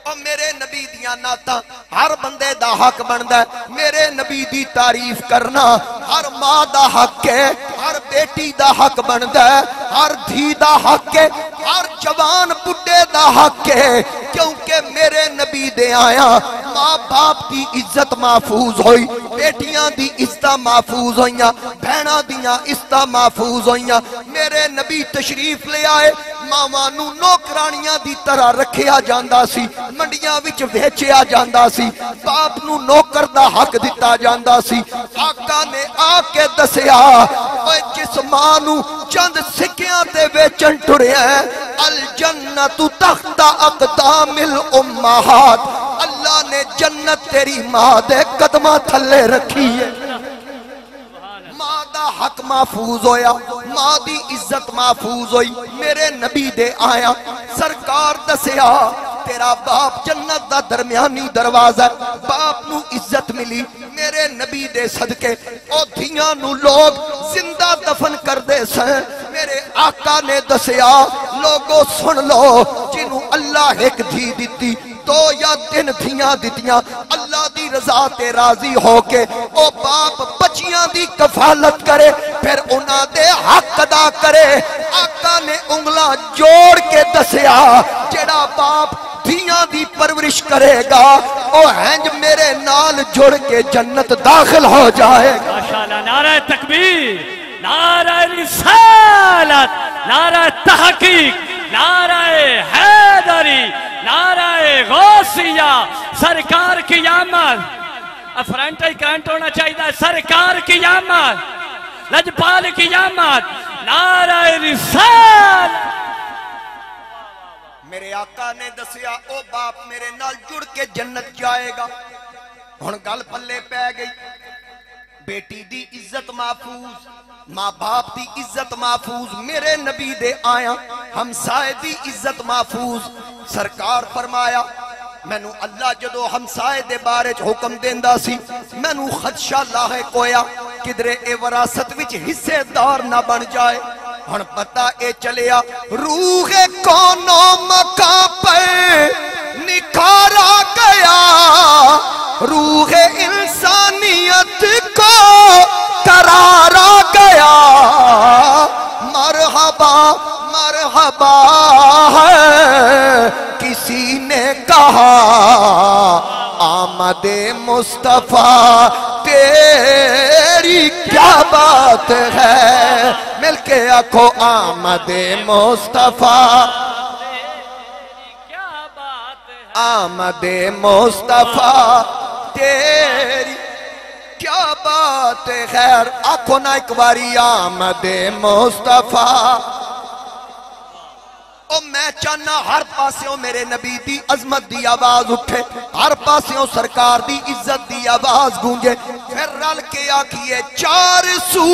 اور میرے نبی دیاں نعتاں ہر بندے دا حق بندا ہے. میرے نبی دی تعریف کرنا ہر ماں دا حق ہے, ہر بیٹی دا حق بندا ہے, ہر دھی دا حق ہے, ہر جوان بڈھے دا حق ہے. کیونکہ میرے نبی دے آیا ماں باپ دی عزت محفوظ ہوئی، بیٹیاں دی عزت محفوظ ہوئیاں، بہناں دیاں عزت محفوظ ہوئیاں۔ میرے نبی تشریف لے آئے، ماوانو نوکرانیاں دی طرح رکھیا جاندا سی، منڈیاں وچ ویچیا جاندا سی، باپ نو نوکر دا حق دتا جاندا سی۔ آقا نے آ کے دسیا اوے جس ماں نو چند سکیاں تے ویچن ٹریا ہے، الجنت تحت اقدام الامہات، اللہ نے جنت تیری ماں دے قدمہ تھلے رکھی ہے۔ ماں دا حق محفوظ ہویا، ماں دی عزت محفوظ ہوئی۔ میرے نبی دے آیا سرکار دسیا تیرا باپ جنت دا درمیانی دروازہ، باپ نو عزت ملی۔ میرے نبی دے صدقے او دھیاں نو لوگ زندہ دفن کر دے سیں۔ میرے آقا نے دسیا لوگو سن لو، جنہوں اللہ ایک دھی دیتی دو یا تین دھیاں دیتیاں، اللہ دی رضا تے راضی ہو کے او باپ بچیاں دی کفالت کرے، پھر انہاں دے حق ادا کرے۔ آقا نے انگلاں جوڑ کے دسیا جڑا باپ دھیاں دی پرورش کرے گا او ہنج میرے نال جڑ کے جنت داخل ہو جائے گا۔ ماشاءاللہ، نعرہ تکبیر، نعرہ رسالت، نعرہ تحقیق، نعرہ حیدری، نعرہ غوثیہ، سرکار کی آمد۔ فرنٹ ہی کرنٹ ہونا چاہیے، سرکار کی آمد، لجپال کی آمد، نعرہ رسالت۔ میرے آقا نے دسیا او باپ میرے نال جڑ کے جنت جائے گا۔ ہن گل پلے پہ گئی، بیٹی دی عزت محفوظ، ماں باپ دی عزت محفوظ، میرے نبی دے آیا ہمسائے دی عزت محفوظ۔ سرکار فرمایا مینوں اللہ جدو ہمسائے دے بارے حکم دیندا سی، مینوں خدشہ لاحق ہویا کدرے اے وراثت وچ حصے دار نہ بن جائے۔ ہن پتہ اے چلیا روح کونو مقام پر نکھارا گیا، روح انسانیت کو قرارا گیا۔ مرحبا مرحبا ہے کسی نے کہا آمد مصطفیٰ تیری کیا بات ہے، مل کے آنکھوں آمد مصطفیٰ، آمد مصطفیٰ تیری کیا بات ہے۔ خیر آنکھوں نہ ایک باری آمد مصطفیٰ۔ او میں چاہنا ہر پاسیوں میرے نبی دی عظمت دی آواز اٹھے، ہر پاسیوں سرکار دی عزت دی آواز گونجے، پھر رل کے آکھئے چار سو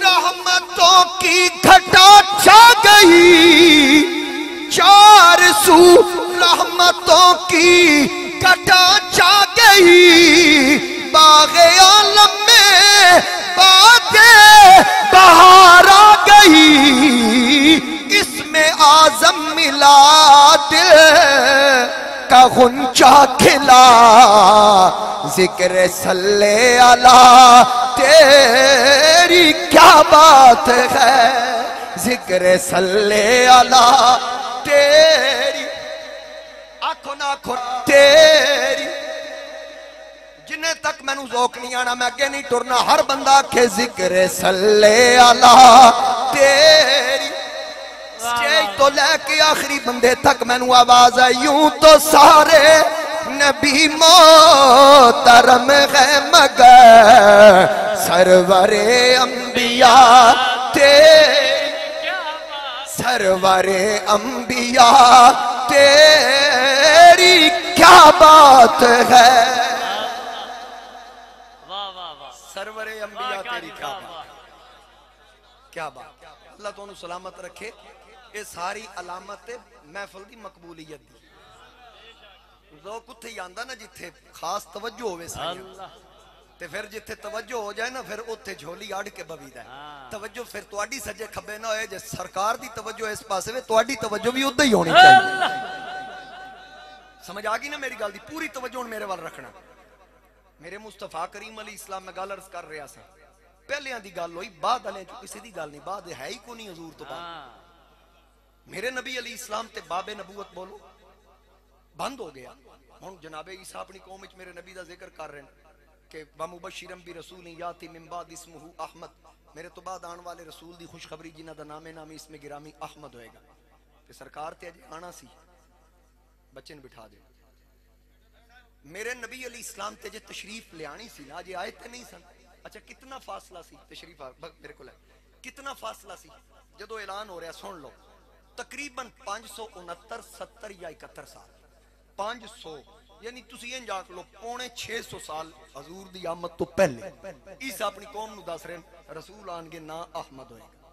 رحمتوں کی گھٹا چھا گئی، چار سو رحمتوں کی گھٹا چھا گئی، باغ عالم میں باد بہار آ گئی، اس میں آزم ملا دل کا غنچہ کھلا، ذکر صلی اللہ تیری کیا بات ہے، ذکر صلی اللہ تیری آنکھوں نہ آنکھوں تیری۔ جنہیں تک میں نو ذوق نہیں آنا میں اگے نہیں ٹرنا، ہر بندہ کے ذکر صلی اللہ تیری۔ سٹیج تو لے کے آخری بندے تک میں نو آواز ہے، یوں تو سارے نبی محترم ہے مگر سرور انبیاء تیری، سرور انبیاء تیری کیا بات ہے، سرور انبیاء تیری کیا بات، کیا بات۔ اللہ تو انہوں سلامت رکھے۔ یہ ساری علامت محفل دی مقبولیت دی۔ ذوق اتھے ہی آندہ نا جتھے خاص توجہ ہوئے سائیں، تے پھر جتھے توجہ ہو جائے نا پھر اتھے جھولی آڑ کے بویدہ ہے۔ توجہ پھر تواڈی سجے کھبے نہ ہوئے، جس سرکار دی توجہ اس پاسے وے تواڈی توجہ بھی ادھے ہی ہونی چاہیے۔ سمجھ آگی نا میری گل دی؟ پوری توجہ میرے وال رکھنا۔ میرے مصطفیٰ کریم علیہ السلام میں گل عرض کر رہا سا، پہلے آن دی گل ہوئی، بعد علیہ جو کسی دی گل نہیں، بعد ہے ہی کو نہیں حضور تو بعد۔ میرے نبی علیہ السلام تے باب نبوت بولو، بند ہو گیا. ہن جناب عیسیٰ اپنی قوم وچ میرے نبی دا ذکر کر رہے ہیں کہ وَمُبَشِّرًا بِرَسُولٍ یَأْتِی مِن بَعْدِہ اسمہ احمد، میرے تو بعد آن والے رسول دی خوشخبری جنہ دا نام نامی اس میں گرامی احمد ہوئے گا. تے سرکار تے اجے آنا سی، بچے نے بٹھا دے. میرے نبی علیہ السلام تے جے تشریف لے آنی سی نا، جے آئے تے نہیں سن. اچھا کتنا فاصلہ سی تشریف میرے کو ہے کتنا فاصلہ سی جدو اعلان ہو رہا سن لو، تقریباً 569 70 یا 71 سال. 500 یعنی تسی این جاک لو 650 سال حضور دی آمد تو پہلے عیسیٰ اپنی قوم نو دس رہے ہیں رسول آن گے نا احمد ہوئے گا.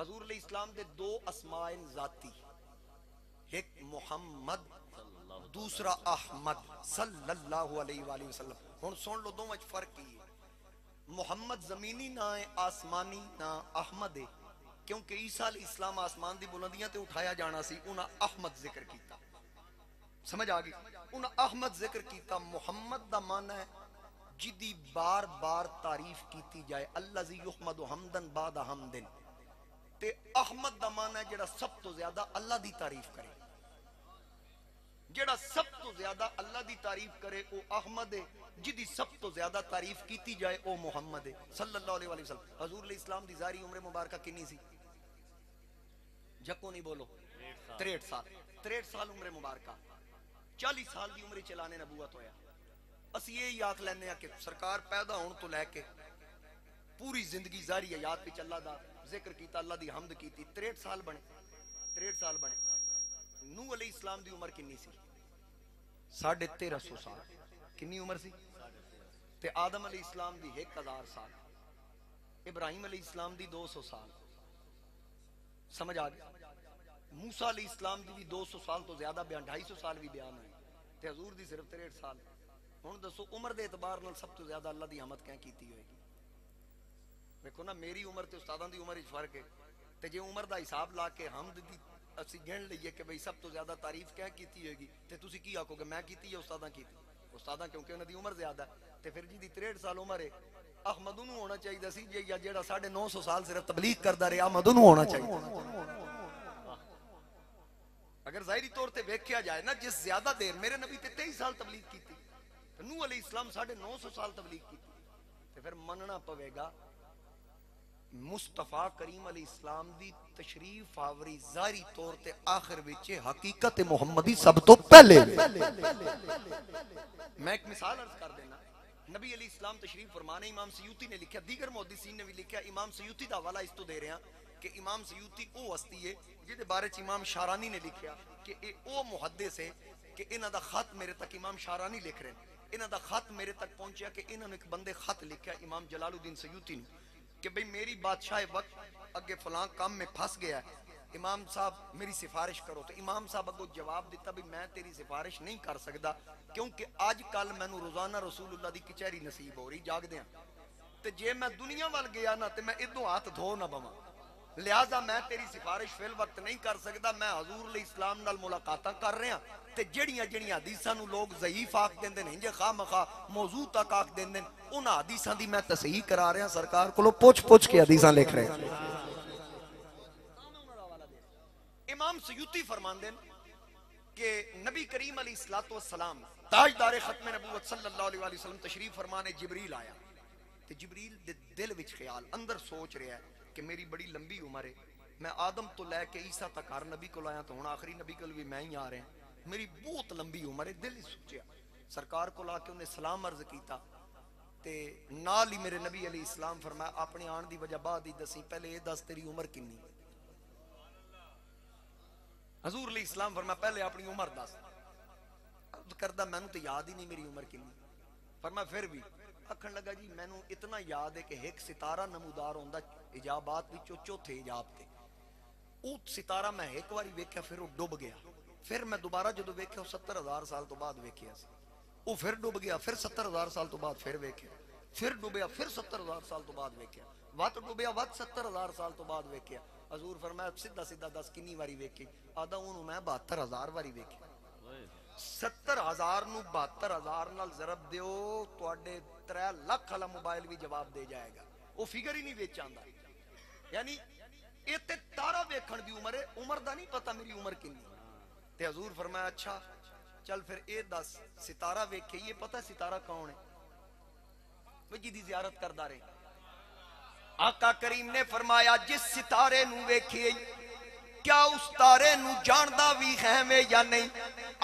حضور علیہ السلام دے دو اسماء ذاتی، ایک محمد دوسرا احمد صلی اللہ علیہ وآلہ وسلم. ہن سن لو دونوں وچ فرق کی ہے. محمد زمینی نا ہے، آسمانی نا احمد ہے، کیونکہ عیسیٰ علیہ السلام آسمان دی بلندیاں تے اٹھایا جانا سی، انہاں احمد ذکر کیتا. سمجھ آگئی؟ انہاں احمد ذکر کیتا. محمد دا معنی ہے جدی بار بار تعریف کیتی جائے، الذی یحمد حمدا بعد حمد. تے احمد دا معنی ہے جڑا سب تو زیادہ اللہ دی تعریف کرے. جڑا سب تو زیادہ اللہ دی تعریف کرے او احمد ہے، جدی سب تو زیادہ تعریف کیتی جائے او محمد ہے صلی اللہ علیہ وآلہ وسلم. حضور علیہ السلام دی ظاہری عمر مبارکہ کنی سی؟ جھکو نہیں بولو. 63 سال. 63 سال عمر مبارکہ. 40 سال دی عمر چلانے نبوت ہویا. اسی یہ آکھ لینے ہیں کہ سرکار پیدا ہون تو لے کے پوری زندگی ظاہری حیات پہ اللہ دا ذکر کیتا، اللہ دی حمد کیتی. 63 سال بنے. 63 سال بنے. نوح علیہ السلام دی عمر کنی سی؟ 1350 سال. کنی عمر سی؟ تے آدم علیہ السلام دی 1000 سال. ابراہیم علیہ السلام دی 200 سال. سمجھ آگئے؟ موسیٰ علیہ السلام دی بھی 200 سال تو زیادہ بیان، 250 سال بھی بیان ہوئی. تے حضور دی صرف 63 سال. ہن دسو عمر دے اعتبار نال سب تو زیادہ اللہ دی حمد کہیں کیتی ہوئے گی؟ دیکھو نا میری عمر تے استاداں دی عمر وچ فرق ہے. تے جے عمر دا حساب لا کے حمد دی اسی گن لئیے کہ بھئی سب تو زیادہ تعریف کہیں کیتی ہوئے گی تے تسی کی آکھو گے میں کیتی یا استاداں کیتی؟ استاداں کیونکہ انہاں دی عمر زیادہ ہے. تے پھر جی دی 63 سال عمر ہے احمد نو ہونا چاہیے سی جے یا جیڑا 950 سال صرف تبلیغ کردا رہیا احمد نو ہونا چاہیے. اگر ظاہری طور تے ویکھیا جائے نا جس زیادہ دیر میرے نبی تے 23 سال تبلیغ کیتی، نوح علیہ السلام 950 سال تبلیغ کیتی، تے پھر مننا پوے گا مصطفیٰ کریم علیہ السلام دی تشریف آوری ظاہری طور تے آخر وچ حقیقت محمدی سب تو پہلے. میں ایک مثال عرض کر دینا. نبی علیہ السلام تشریف فرمانے امام سیوطی نے لکھا، دیگر محدثین نے بھی لکھا. امام سیوطی دا حوالہ اس تو دے رہے ہیں کہ امام سیوطی او ہستی ہے جہدے بارے چ امام شارانی نے لکھیا کہ اے او محدث ہے کہ انہاں دا خط میرے تک امام شارانی لکھ رہے ہیں. انہاں دا خط میرے تک پہنچیا کہ انہاں نے ایک بندے خط لکھیا امام جلال الدین سیوطی نے کہ بھئی میری بادشاہ وقت اگے فلاں کام میں پھنس گیا ہے، امام صاحب میری سفارش کرو. تو امام صاحب اگو جواب دیتا بھی میں تیری سفارش نہیں کر سکتا کیونکہ آج کل میں روزانہ رسول اللہ دی کچہری نصیب ہو رہی جاگ دیاں تے جے میں دنیا وال گیا نا تے میں ادھوں ہاتھ دھو نہ بواں، لہذا میں تیری سفارش فی الوقت نہیں کر سکتا. میں حضور علیہ السلام نال ملاقاتاں کر رہے ہیں تے جڑیاں حدیثاں نو لوگ ضعیف آکھ دیندے نے جے خواہ مخواہ موضوع تک آکھ دیندے انہاں حدیثاں دی میں تصحیح کرا رہے ہیں. سرکار کولو پوچھ کے حدیثاں لکھ رہے ہیں. امام سیوطی فرماندے ہیں کہ نبی کریم علیہ السلام تاجدار ختم نبوت صلی اللہ علیہ وآلہ وسلم تشریف فرمانے جبریل آیا تے جبریل دے دل وچ خیال اندر سوچ رہا ہے کہ میری بڑی لمبی عمر ہے، میں آدم تو لے کے عیسیٰ تک ہر نبی کو لایا تو ہن آخری نبی کو بھی میں ہی آ رہے ہیں، میری بہت لمبی عمر ہے. دل ہی سوچیا سرکار کو لا کے انہیں سلام عرض کیتا تے نال ہی میرے نبی علیہ السلام فرمایا اپنے آن دی وجہ بعد ہی دسی پہلے یہ دس تیری عمر کنی. حضور علیہ السلام فرمایا پہلے اپنی عمر دس. کردہ میں نے تو یاد ہی نہیں میری عمر کنی. فرمایا پھر بھی اکھن لگا جی میں نے اتنا یاد ہے کہ ایک ستارہ نمودار ہوندہ اجابات بھی چوتھے اجاب تے او ستارہ میں ایک واری ویکھیا پھر وہ ڈوب گیا. پھر میں دوبارہ جدو ویکھیا 70,000 سال تو بعد ویکھیا سی وہ پھر ڈوب گیا. پھر 70,000 سال تو بعد پھر ویکھیا، پھر ڈوبیا، پھر 70,000 سال تو بعد ویکھیا، وقت ڈوبیا وقت 70,000 سال تو بعد ویکھیا. حضور فرمایا سیدھا سیدھا دس کنی واری ویکھی؟ آدھا انہوں میں 72,000 واری ویکھی. 70,000 نو 72,000 نال ضرب دیو تو اڈے 3 لاکھ والا موبائل بھی جواب دے جائے گا. وہ فگر ہی نہیں ویچ آندا. یعنی یہ تے تارا ویکھن دی عمر ہے، عمر دا نہیں پتا میری عمر کنی. تے حضور فرمایا اچھا چل پھر اے دس ستارہ ویکھے یہ پتہ ستارہ کون ہے وہ جی زیارت کردہ رہے آقا کریم نے فرمایا جس ستارے نو ویکھے کیا اس تارے نو جاندہ بھی خیمے یا نہیں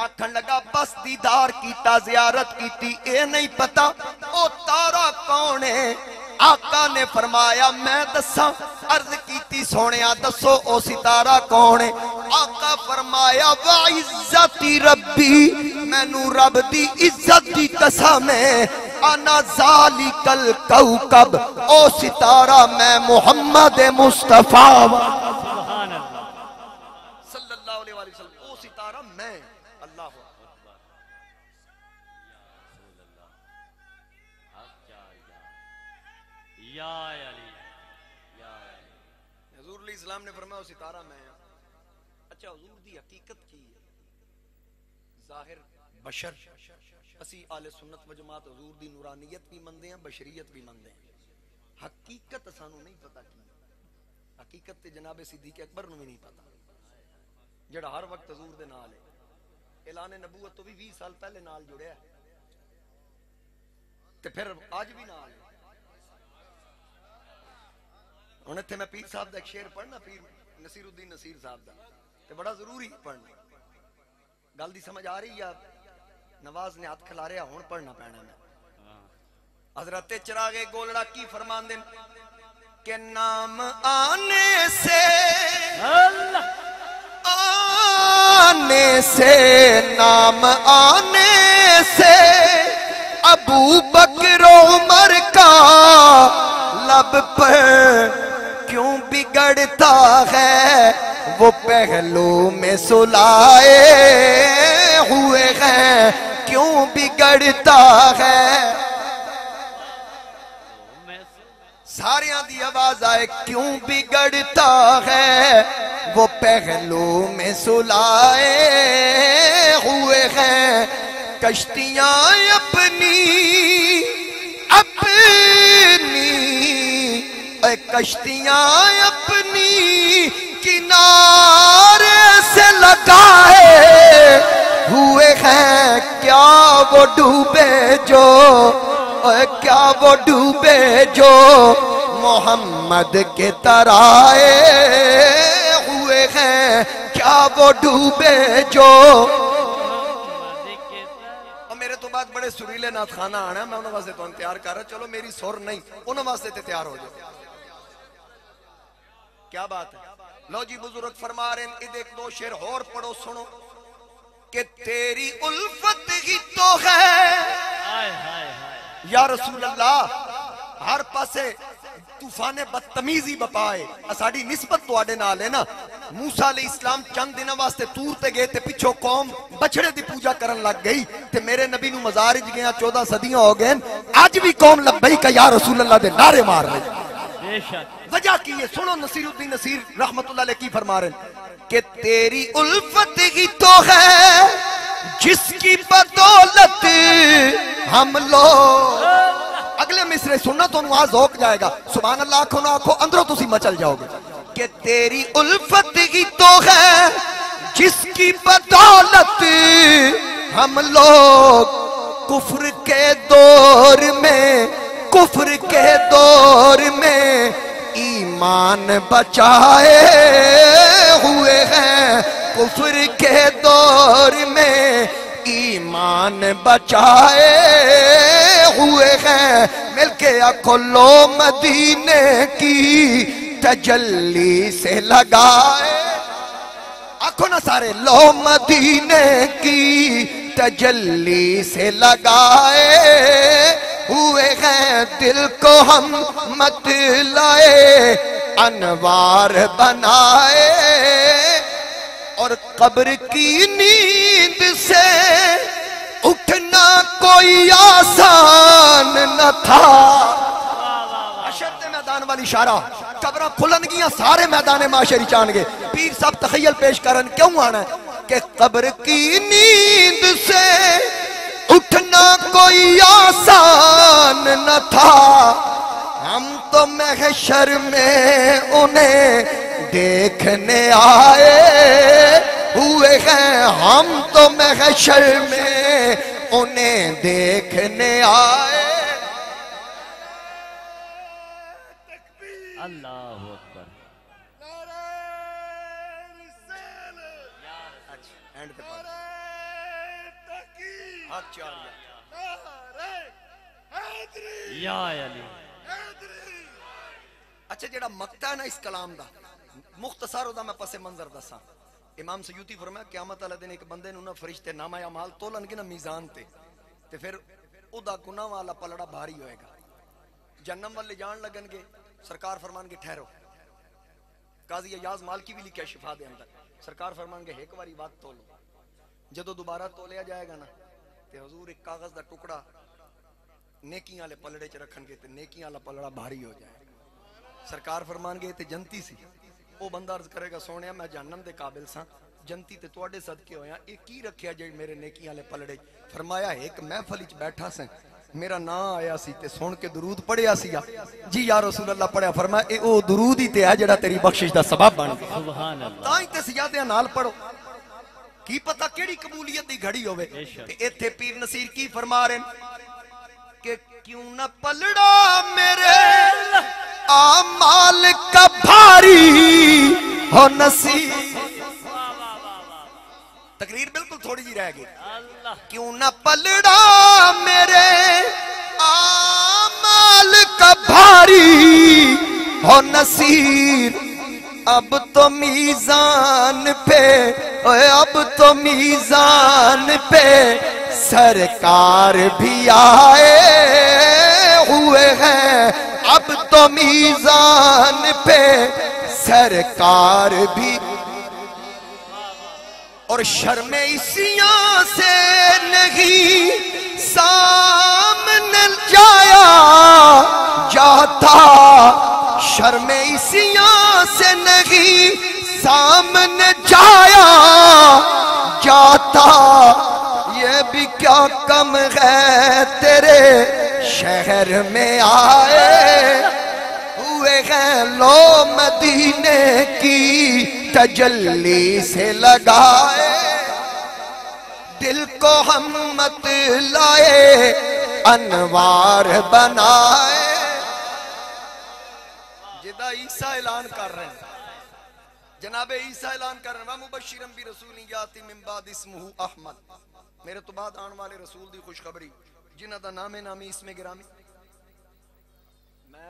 آکھن لگا بس دیدار کیتا زیارت کیتی اے نہیں پتا او تارا کون ہے آقا نے فرمایا میں دساں عرض کیتی سونیا دسو او ستارہ کون ہے آقا فرمایا وعزتی ربی میں نو رب دی عزت دی قسم ہے انا ذالک الکوکب او ستارہ میں محمد مصطفیٰ سبحان اللہ صلی اللہ علیہ وسلم او ستارہ میں اللہ یا علی یا علی حضور علیہ السلام نے فرمایا وہ ستارہ میں ہوں اچھا حضور دی حقیقت کی ہے ظاہر بشر اسی آل سنت و جماعت حضور دی نورانیت بھی مندے ہیں بشریت بھی مندے ہیں حقیقت سانو نہیں پتا کی حقیقت تے جناب صدیق اکبر نو بھی نہیں پتا جڑا ہر وقت حضور دے نال ہے اعلان نبوت تو بھی 20 سال پہلے نال جڑیا ہے تے پھر آج بھی نال ہے انہیں تھے میں پیر صاحب دا ایک شعر پڑھنا پیر نصیر الدین نصیر صاحب دا تے بڑا ضروری پڑھنا گل دی سمجھ آ رہی یا نواز نے ہاتھ کھلا رہا ہون پڑھنا پینا میں حضرت چراغ گولڑا کی فرمان دیں کہ نام آنے سے نام آنے سے ابو بکر عمر کا لب پر کیوں بگڑتا ہے وہ پہلو میں سلائے ہوئے ہیں کیوں بگڑتا ہے ساریاں دی آواز آئے کیوں بگڑتا ہے وہ پہلو میں سلائے ہوئے ہیں کشتیاں اپنی کشتیاں اپنی کنارے سے لگائے ہوئے ہیں کیا وہ ڈوبے جو کیا وہ ڈوبے جو محمد کے ترائے ہوئے ہیں کیا وہ ڈوبے جو میرے تو بعد بڑے سریلے نات خانہ آنا ہے میں انہوں واسطے تو انتیار کر رہا چلو میری سور نہیں انہوں واسطے تے تیار ہو جائے کیا بات ہے لو جی بزرگ فرما رہے ہیں ادھے ایک دو شعر اور پڑھو سنو کہ تیری الفت ہی تو ہے یا رسول اللہ ہر پاسے طوفان بدتمیزی بپائے اساڑی نسبت تو آڑے نال ہے نا موسیٰ علیہ السلام چند دنوں واسطے تور تے گئے تے پچھو قوم بچڑے دی پوجا کرن لگ گئی تے میرے نبی نو مزارج گیا 14 صدیاں ہو گئے آج بھی قوم لبیک یا رسول اللہ دے نعرے مار رہے وجہ کی ہے سنو نصیر الدین نصیر رحمت اللہ علیہ کی فرما رہے ہیں کہ تیری الفت ہی تو ہے جس کی بدولت ہم لوگ اگلے مصرے سننا تو نواز ہوک جائے گا سبحان اللہ آنکھوں نہ آنکھوں اندروں تسی مچل جاؤ گے کہ تیری الفت ہی تو ہے جس کی بدولت ہم لوگ کفر کے دور میں ایمان بچائے ہوئے ہیں کفر کے دور میں ایمان بچائے ہوئے ہیں مل کے کھلو مدینے کی تجلی سے لگائے آنکھوں نہ سارے لو مدینے کی تجلی سے لگائے ہوئے ہیں دل کو ہم مت لائے انوار بنائے اور قبر کی نیند سے اٹھنا کوئی آسان نہ تھا اشد میدان والی اشارہ قبرہ کھلن گیاں سارے میدان معاشری چان گے پیر صاحب تخیل پیش کرن کیوں آنا ہے کہ قبر کی نیند سے اٹھنا کوئی آسان نہ تھا ہم تو محشر میں انہیں دیکھنے آئے ہوئے ہیں ہم تو محشر میں انہیں دیکھنے آئے. اللہ اکبر. اینڈ پہ پڑھ حق چاہیے. یا علی. اچھا جڑا مقطع ہے نا اس کلام دا مختصر ہوتا میں پس منظر دساں. امام سیوطی فرمایا قیامت والے دن ایک بندے نو نا فرشتے نامہ اعمال تولن گے نا میزان تے پھر او دا گناہ والا پلڑا بھاری ہوئے گا. جہنم والے جان لگن گے. سرکار فرمان گے ٹھہرو. قاضی ایاز مالکی بھی لکھا شفا دے اندر. سرکار فرمان گے ایک باری بات تولو. جدو دوبارہ تولیا جائے گا نا تے حضور ایک کاغذ دا ٹکڑا نیکیاں والے پلڑے چ رکھن گے تے نیکیاں والا پلڑا بھاری ہو جائے گا. سرکار فرمان گے تے جنتی سی. وہ بندہ عرض کرے گا سونیا میں جہنم دے قابل ساں جنتی تے تواڈے صدقے ہویا اے کی رکھیا جے میرے نیکیاں والے پلڑے. فرمایا ایک محفل وچ بیٹھا سیں میرا نام آیا سی تے سن کے درود پڑھیا سی جی یا رسول اللہ پڑھیا. فرمایا اے او درود ہی تے ہے جڑا تیری بخشش دا سبب بن گیا. سبحان اللہ. تاں ہی تے سجادیاں نال پڑھو کی پتہ کیڑی قبولیت دی گھڑی ہوے. تے ایتھے پیر نصیر کی فرما رہے کہ کیوں نہ پلڑا میرے اعمال کا بھاری ہو نصیب. تقریر بالکل تھوڑی جی رہ گئی. کیوں نہ پلڑا میرے اعمال کا بھاری ہو نصیب. اب تو میزان پہ اب تو میزان پہ سرکار بھی آئے ہوئے ہیں. اب تو میزان پہ سرکار بھی اور شرم عیسیاں سے نہیں سامنے جاتا. شرم عیسیاں سے نہیں سامنے جاتا. یہ بھی کیا کم ہے تیرے شہر میں آئے ہوئے ہیں لو مدینے کی تجلی سے لگائے. دل کو ہم مت لائے انوار بنائے. جدہ عیسیٰ اعلان کر رہے ہیں جناب عیسیٰ اعلان کر رہے ہیں وَمُبَشِّرًا بِرَسُولٍ يَأْتِي مِن بَعْدِهِ اسْمُهُ احمد. میرے تو بعد آن والے رسول دی خوشخبری جنہ دا نامی اس میں گرامی. میں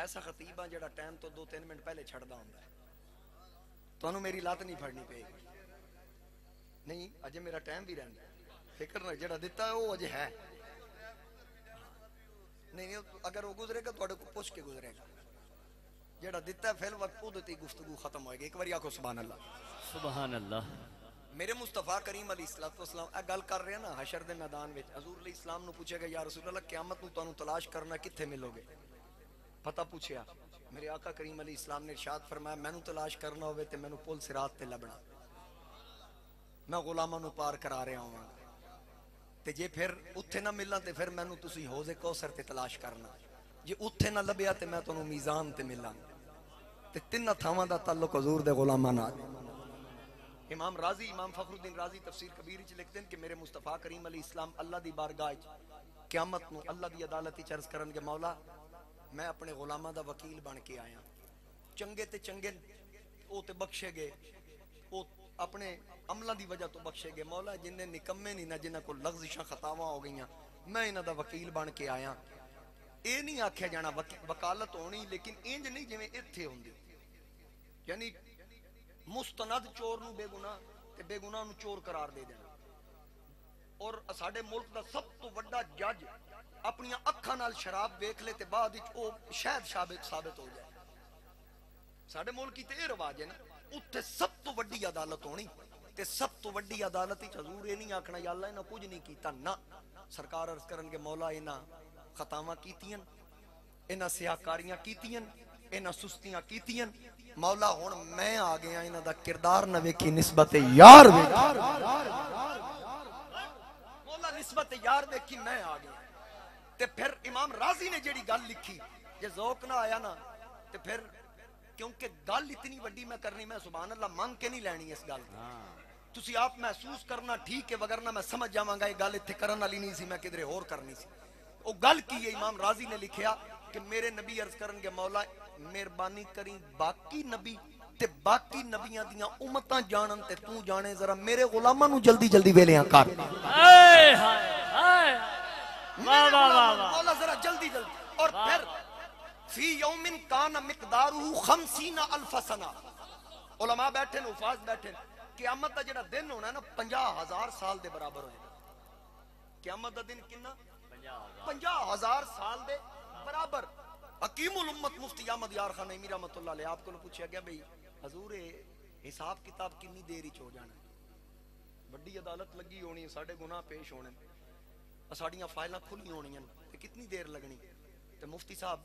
ایسا خطیب ہاں جڑا ٹائم تو 2-3 منٹ پہلے چھڑ دا ہوں تو انہوں میری لات نہیں پھڑنی پہے گی. نہیں اجے میرا ٹائم بھی رہنا فکر نہ جڑا دیتا ہے وہ اجے ہے. نہیں اگر وہ گزرے گا تو اڑے کو پوچھ کے گزرے گا. جڑا دیتا ہے فیل وقت ادھتی گفتگو ختم ہوئے گی. ایک باری آکھو سبحان اللہ. سبحان اللہ. میرے مصطفیٰ کریم علیہ السلام اے گل کر رہے ہیں نا حشر دے میدان وچ. حضور علیہ السلام نو پوچھے گا یا رسول اللہ قیامت نو تانوں تلاش کرنا کتھے ملو گے. پتہ پوچھیا میرے آقا کریم علیہ السلام نے ارشاد فرمایا مینوں تلاش کرنا ہوئے تے مینوں پل صراط تے لبنا. میں غلاماں نو پار کرا رہا ہوں تے جے پھر اتھے نہ ملنا تے پھر مینوں تسی حوض کوثر تے تلاش کرنا. جے اتھے نہ لبیا تے میں تانوں میزان تے ملاں. تے تین تھاواں دا تعلق حضور دے غلاماں نال. امام راضی امام فخر الدین راضی تفسیر کبیر وچ لکھتے ہیں کہ میرے مصطفیٰ کریم علیہ السلام اللہ دی بارگاہ وچ قیامت نو اللہ دی عدالت وچ عرض کرن گے مولا میں اپنے غلاماں دا وکیل بن کے آیا. چنگے تے چنگے او تے بخشے گئے او اپنے عملاں دی وجہ تو بخشے گئے. مولا جن نے نکمے نہیں نہ جنہاں کو لغزشاں خطاواں ہو گئیاں میں انہاں دا وکیل بن کے آیا. اے نہیں آکھیا جانا وکالت ہونی لیکن انج نہیں جویں ایتھے ہوندی. یعنی مستند چور نو بے گناہ تے بے گناہ نو چور قرار دے دینا. اور ساڈے ملک دا سب تو بڑا جج اپنی اکھاں نال شراب ویکھ لے تے بعد وچ او شاید ثابت ہو جائے. ساڈے ملک کی تے اے رواج ہے نا اتھے سب تو بڑی عدالت ہونی تے سب تو بڑی عدالت وچ حضور اے نہیں آکھنا یا اللہ انہاں کچھ نہیں کیتا. نہ سرکار عرض کرن گے مولا انہاں خطاواں کیتیاں انہاں سیاکاریاں کیتیاں انہاں سستیاں کیتیاں. مولا ہن میں آ گیا انہاں دا کردار نہ ویکھی نسبت یار ویکھی. مولا نسبت یار ویکھی میں آ گیا. تے پھر امام راضی نے جیڑی گل لکھی جے ذوق نہ آیا نا تے پھر کیونکہ گل اتنی وڈی میں کرنی، میں سبحان اللہ مانگ کے نہیں لینی اس گل کو، ہاں تسی آپ محسوس کرنا ٹھیک ہے، وگرنہ میں سمجھ جاواں گا یہ گل اتنے کرن والی نہیں سی، میں کدھر اور کرنی سی۔ وہ گل کی ہے، امام راضی نے لکھیا کہ میرے نبی عرض کرن گے مولا مہربانی کریں باقی نبی تے باقی نبیاں دیاں امتاں جانن تے تو جانے، ذرا میرے غلاماں نو جلدی جلدی ویلیاں کر، اے ہائے ہائے واہ میرے واہ واہ غلاماں واہ مولا ذرا جلدی جلدی۔ اور پھر فی یوم کان مقدارہ 50,000 سنہ، علماء بیٹھے نے، حفاظ بیٹھے نے، قیامت دا جڑا دن ہونا ہے نا 50,000 سال دے برابر ہوئے، قیامت دا دن کنا 50,000 سال دے برابر۔ حکیم الامت مفتی احمد یار خان نعیمی رحمت اللہ علیہ، آپ کو پوچھا گیا بھئی حضور حساب کتاب کنی دیر ہی ہو جانا، بڑی عدالت لگی ہونی، ساڑھے گناہ پیش ہونے، ساڑیاں فائلیں کھلی ہونی ہیں، کتنی دیر لگنی؟ تو مفتی صاحب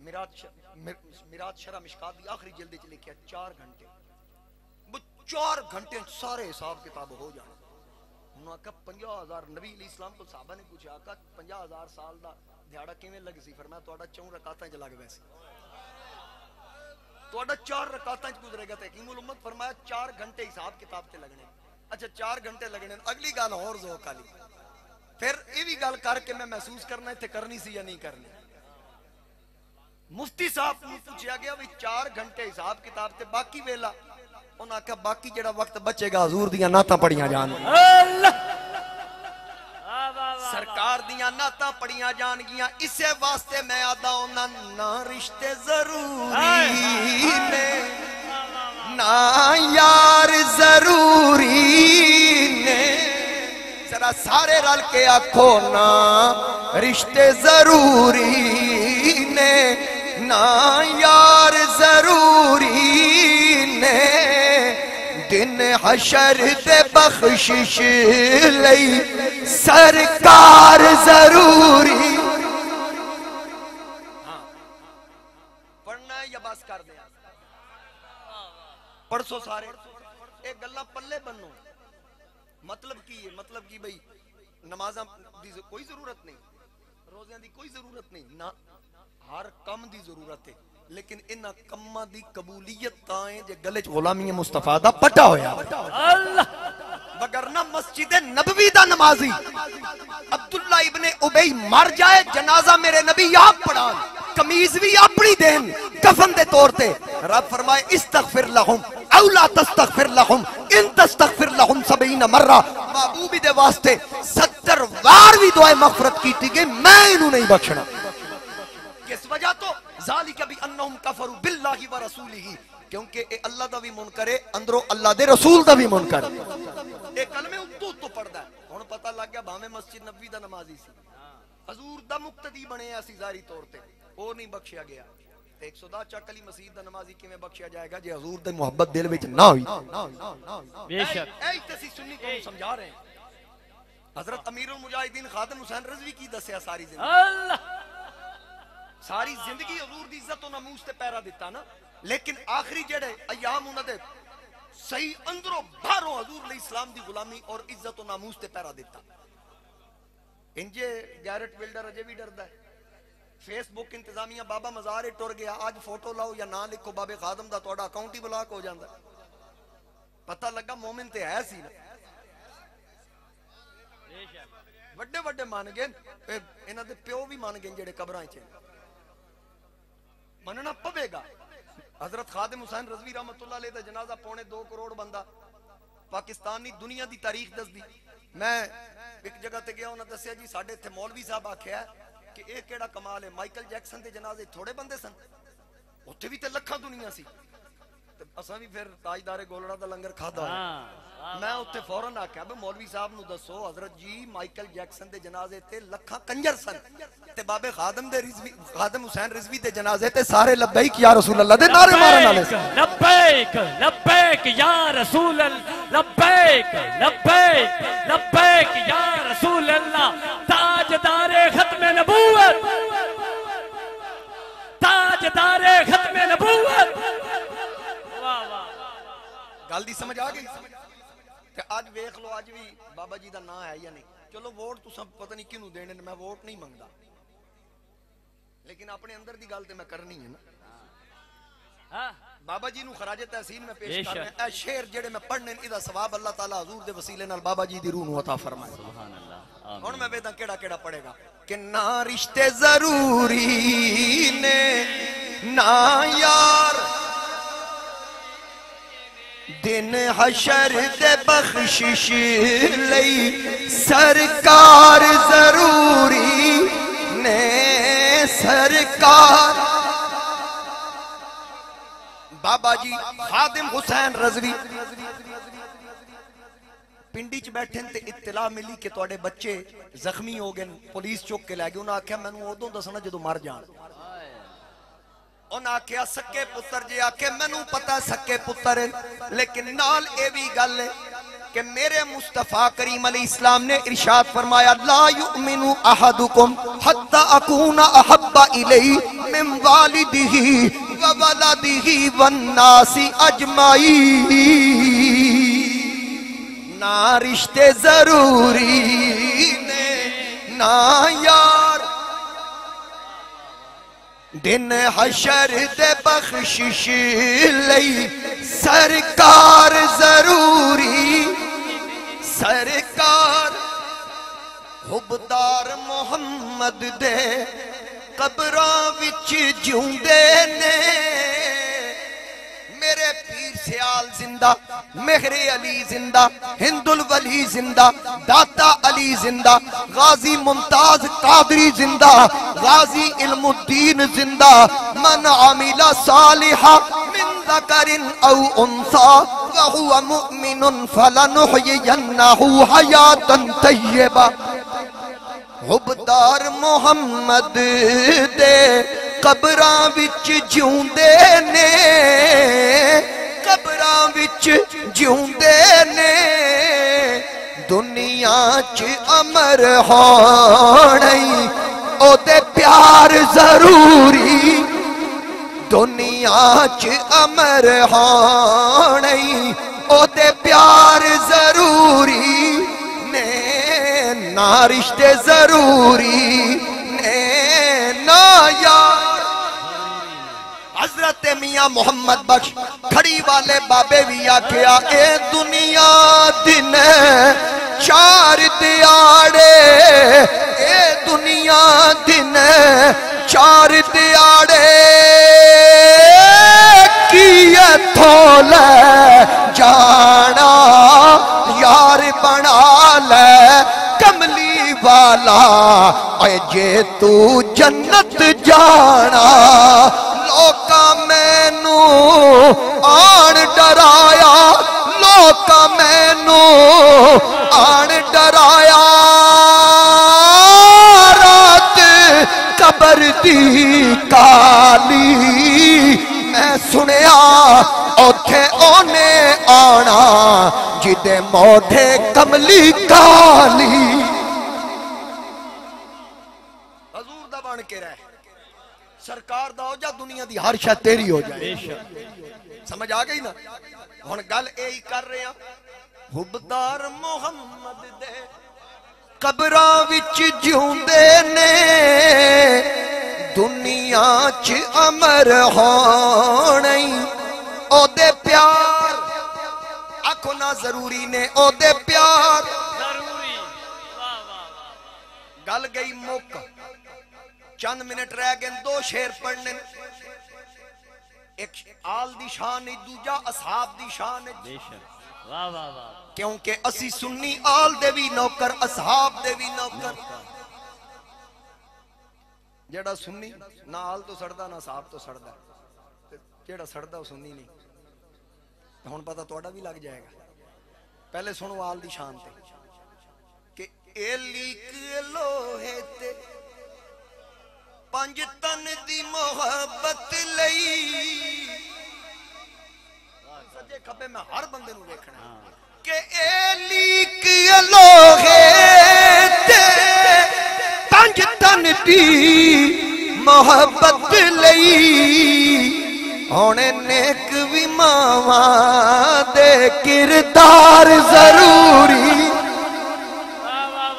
میرات شرح مشکات دی آخری جلد چ لکھیا 4 گھنٹے، 4 گھنٹے سارے حساب کتاب ہو جانا۔ انہوں نے کہا 50,000، نبی علیہ السلام کو صحابہ نے پوچھا کہ 50,000 سال دا دیہڑا کیویں لگ سی؟ فرمایا تہاڈا 4 رکعتاں چ لگ ویسے، تہاڈا 4 رکعتاں چ گزرے گا۔ تے حکیم الامت فرمایا 4 گھنٹے حساب کتاب تے لگنے۔ اچھا 4 گھنٹے لگنے، اگلی گل اور ذوق والی، پھر یہ بھی گل کر کے میں محسوس کرنا تے کرنی سی یا نہیں کرنی۔ مفتی صاحب کو پوچھا گیا بھی 4 گھنٹے حساب کتاب تے باقی ویلا، انہوں نے کہا باقی جڑا وقت بچے گا حضور دیاں نعتاں پڑھیاں جان گیاں، اللہ واہ واہ واہ سرکار دیاں نعتاں پڑھیاں جان گیاں، اسے واسطے میں آدا ہونا نہ رشتے ضروری نے نہ یار ضروری نے، ذرا سارے رل کے آکھو نا رشتے ضروری نے نہ یار ضروری نے، دن حشر تے بخشش لئی سرکار ضروری۔ پڑھنا ہے یا بس کر دیا؟ پڑھسو سارے، ایک گلہ پلے بنو۔ مطلب کی ہے؟ مطلب کی بھئی نمازاں دی کوئی ضرورت نہیں، روزیاں دی کوئی ضرورت نہیں، نہ ہر کم دی ضرورت ہے، لیکن انہاں کماں دی قبولیت تائیں جے گلے چ غلامی مصطفیٰ دا پٹا ہویا، اللہ وگرنہ مسجد نبوی دا نمازی عبداللہ ابن ابی مر جائے، جنازہ میرے نبی آپ پڑھان، کمیز بھی اپنی دین کفن دے طور تے، رب فرمائے استغفر لہم او لا تستغفر لہم ان تستغفر لہم 70 مرہ، محبوبی دے واسطے 70 وار بھی دعائے مغفرت کی تھی کہ میں انہوں نہیں بخشنا۔ کس وجہ تو ذالک بی انہم کفروا باللہ و رسولہ، کیونکہ اے اللہ دا بھی منکر ہے، اندروں اللہ دے رسول دا بھی منکر ہے۔ اے کلمے اتو پڑھدا ہے، ہن پتہ لگ گیا بھاویں مسجد نبوی دا نمازی سی، حضور دا مقتدی بنے اسی ظاہری طور تے، وہ نہیں بخشیا گیا۔ 110 چک علی مسجد دا نمازی کیویں بخشیا جائے گا جے حضور دے محبت دل وچ نہ ہوئی؟ بے شک اے تسی سنی کو سمجھا رہے ہیں۔ حضرت امیر المجاہدین خادم حسین رضوی کی دسیا ساری زندگی، اللہ ساری زندگی حضور دی عزت و ناموس تے پیرا دیتا نا، لیکن آخری جڑے ایام انہاں دے صحیح اندروں باہروں حضور علیہ السلام دی غلامی اور عزت و ناموس تے پیرا دیتا۔ انجے گیرٹ ویلڈر اجے بھی ڈردا ہے، فیس بک انتظامیہ بابا مزارے ٹر گیا، آج فوٹو لاؤ یا نہ لکھو بابے خادم دا توڑا اکاؤنٹ ہی بلاک ہو جاندا ہے۔ پتہ لگا مومن تے ہے سی نا، وڈے وڈے مان گئے، انہاں دے پیو بھی مان گئے جڑے قبراں وچ مننا پوے گا۔ حضرت خادم حسین رضوی رحمت اللہ علیہ دا جنازہ 2.25 کروڑ بندہ پاکستانی دنیا دی تاریخ دس دی۔ میں ایک جگہ تے گیا، انہاں دسیا جی ساڈے تے مولوی صاحب آکھیا کہ اے کیڑا کمال ہے، مائیکل جیکسن دے جنازے تھوڑے بندے سن، اوتھے بھی تے لکھاں دنیا سی، اساں بھی پھر تاجدار گولڑا دا لنگر کھادا ہویا۔ میں اوتھے فوراً آکھیا بھئی مولوی صاحب نو دسو حضرت جی مائیکل جیکسن دے جنازے تے لکھاں کنجر سن، تے بابے خادم دے رضوی خادم حسین رضوی دے جنازے تے سارے لبیک یا رسول اللہ دے نعرے مارن والے سن۔ لبیک لبیک یا رسول اللہ، لبیک لبیک لبیک یا رسول اللہ، تاجدار ختم نبوت، تاجدار ختم نبوت۔ گل دی سمجھ آ گئی؟ کہ آج ویکھ لو، آج بھی بابا جی دا نام ہے یا نہیں؟ چلو ووٹ تو سب پتہ نہیں کینوں دینے، میں ووٹ نہیں منگدا، لیکن اپنے اندر دی گل تے میں کرنی ہے نا۔ بابا جی نو خراج تحسین میں پیش بے کر رہے شک۔ ہیں اے شعر جڑے میں پڑھنے ادھا ثواب اللہ تعالی حضور دے وسیلے نال بابا جی دی روح نو عطا فرمائے سبحان اللہ ہن آمین میں بیدا کیڑا کیڑا پڑھے گا کہ نہ رشتے ضروری نے نہ یار دن حشر دے بخشش لئی سرکار ضروری نے سرکار بابا جی خادم حسین رضوی پنڈی چ بیٹھے تے اطلاع ملی کہ توڑے بچے زخمی ہو گئے پولیس چوک کے لے گئے انہاں آکھیا میں نو ادوں دسنا جدوں مر جان انہاں آکھیا سکے پتر جی آکھے میں نو پتہ سکے پتر لیکن نال اے بھی گل ہے کہ میرے مصطفیٰ کریم علیہ السلام نے ارشاد فرمایا لا یؤمن احدکم حتی اکون احب الی من والدہ وولدہ والناس اجمعین نہ رشتے ضروری نے نہ یار دن حشر دے بخشش لئی سرکار ضروری سرکار حبدار محمد دے قبراں وچ جیوندے نے میرے پیر سیال زندہ مہر علی زندہ ہند الولی زندہ داتا علی زندہ غازی ممتاز قادری زندہ غازی علم الدین زندہ من عمل صالحا من ذکر او انثى وهو مؤمن فلنحيينه حیاتا طیبا حبدار محمد دے قبراں وچ جیوندے نے قبراں وچ جیوندے نے دنیا چ امر ہونی او دے پیار ضروری دنیا چ امر ہونی او دے پیار ضروری نے نہ رشتے ضروری نے نہ یار حضرت میاں محمد بخش کھڑی والے بابے بھی آکھیا اے دنیا دن چار دیاڑے اے دنیا دن چار دیاڑے کیے تھولے جانا یار بنا لے کملی والا اے جے تو جنت جانا لوکا میں نو آن ڈرایا لوکا میں نو آن ڈرایا رات قبر دی کالی میں سنیا اوتھے اونے آنا جدے موڈھے کملی کالی حضور دا بن کے رہے سرکار دا ہو جا دنیا دی ہر شاہ تیری ہو جائے سمجھ آگئی نا ہن گل اے ہی کر رہے ہیں حبدار محمد دے قبراں وچ جیوندے نے دنیا چ امر ہونی او دے پیار آکھو نہ ضروری نے او دے پیار ضروری گل گئی مک چند منٹ رہ گئے دو شعر پڑھنے ایک آل دی شان دوجا اصحاب دی شان بے شک واہ واہ واہ کیونکہ اسی سنی آل دے بھی نوکر اصحاب دے بھی نوکر جیڑا سنی نہ آل تو سڑدا نہ صاحب تو سڑدا جیڑا سڑدا وہ سنی نہیں ہن پتہ توڑا بھی لگ جائے گا پہلے سنو آل دی شان تے کہ اے لیک لوہے تے پنج تن دی محبت لئی سجے کھبے میں ہر بندے نو دیکھنا کہ اے لیک لوہے تے پنج تن دی محبت لئی ہونے نیک بھی ماواں دے کردار ضروری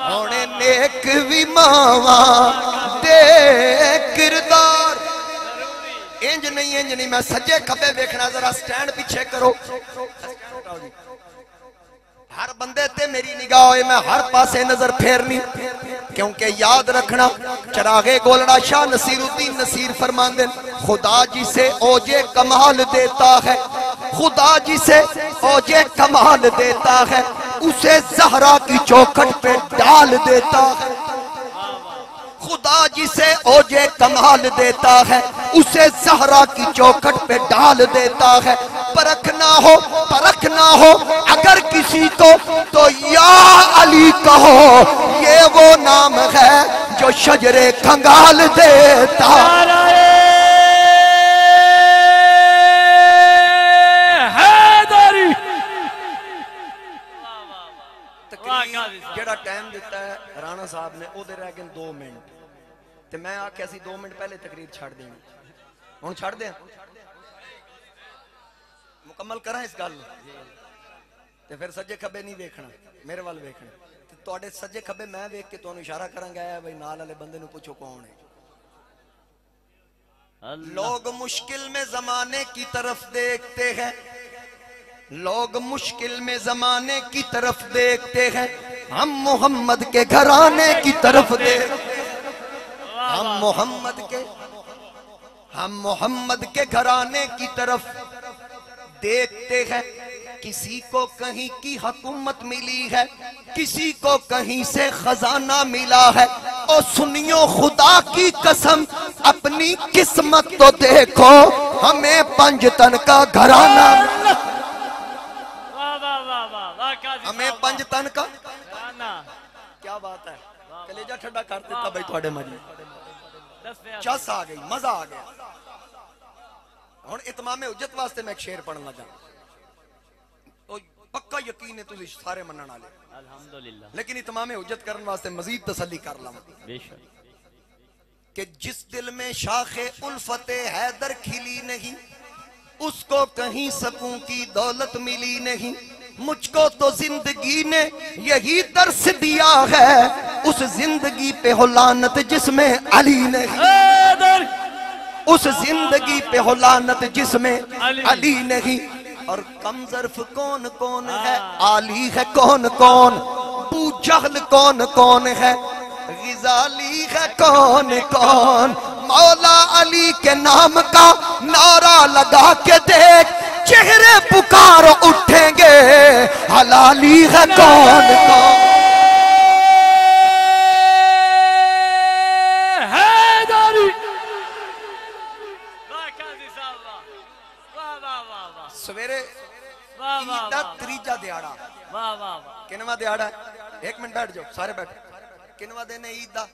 ہونے نیک بھی ماواں دے کردار انج نہیں میں سجے کھبے ویکھنا ذرا سٹینڈ پیچھے کرو ہر بندے تے میری نگاہ ہوئے میں ہر پاسے نظر پھیرنی کیونکہ یاد رکھنا چراغے گولڑا شاہ نصیر الدین نصیر فرماندے خدا جسے اوجے کمال دیتا ہے خدا جسے اوجے کمال دیتا ہے اسے زہرا کی چوکھٹ پہ ڈال دیتا ہے خدا جسے اوجے کمال دیتا ہے اسے زہرا کی چوکھٹ پہ ڈال دیتا ہے پرکھ نہ ہو اگر کسی کو تو یا علی کہو یہ وہ نام ہے جو شجرے کھنگال دیتا جڑا ٹائم دیتا ہے رانا صاحب نے او دے رہ گئے 2 منٹ تے میں آکھیا سی 2 منٹ پہلے تقریر چھڑ دیں ہن چھڑ دیں مکمل کریں اس گل تے پھر سجے کھبے نہیں دیکھنا میرے وال ویکھنا تے تواڈے سجے کھبے میں ویکھ کے تانوں اشارہ کراں گا بھائی نال والے بندے نوں پوچھو کون ہے لوگ مشکل میں زمانے کی طرف دیکھتے ہیں لوگ مشکل میں زمانے کی طرف دیکھتے ہیں ہم محمد کے گھرانے کی طرف دیکھتے ہیں ہم محمد کے گھرانے کی طرف دیکھتے ہیں کسی کو کہیں کی حکومت ملی ہے کسی کو کہیں سے خزانہ ملا ہے اور سنیو خدا کی قسم اپنی قسمت تو دیکھو ہمیں پنجتن کا گھرانہ ہمیں پنجتن کا کیا بات ہے کلیجہ ٹھڈا کر دیتا بھائی تھوڑے مجھے چس آ گئی مزہ آ گیا ہن اتمام حجت واسطے میں ایک شعر پڑھنا چاہتا پکا یقین ہے تسی سارے منن والے الحمدللہ لیکن اتمام حجت کرن واسطے مزید تسلی کر لوں بے شک کہ جس دل میں شاخ الفت حیدر کھلی نہیں اس کو کہیں سکون کی دولت ملی نہیں مجھ کو تو زندگی نے یہی درس دیا ہے اس زندگی پہ ہو لعنت جس میں علی نہیں اس زندگی پہ ہو لعنت جس میں علی نہیں اور کم ظرف کون کون ہے علی ہے کون کون بو جہل کون کون ہے غزالی ہے کون کون مولا علی کے نام کا نعرہ لگا کے دیکھ چہرے پکار اٹھیں گے حلالی ہے کون کون سویرے عیدہ تریجہ دیاڑا کنواں دیاڑا ہے 1 منٹ بیٹھ جاؤ سارے بیٹھ کنواں دن عیدہ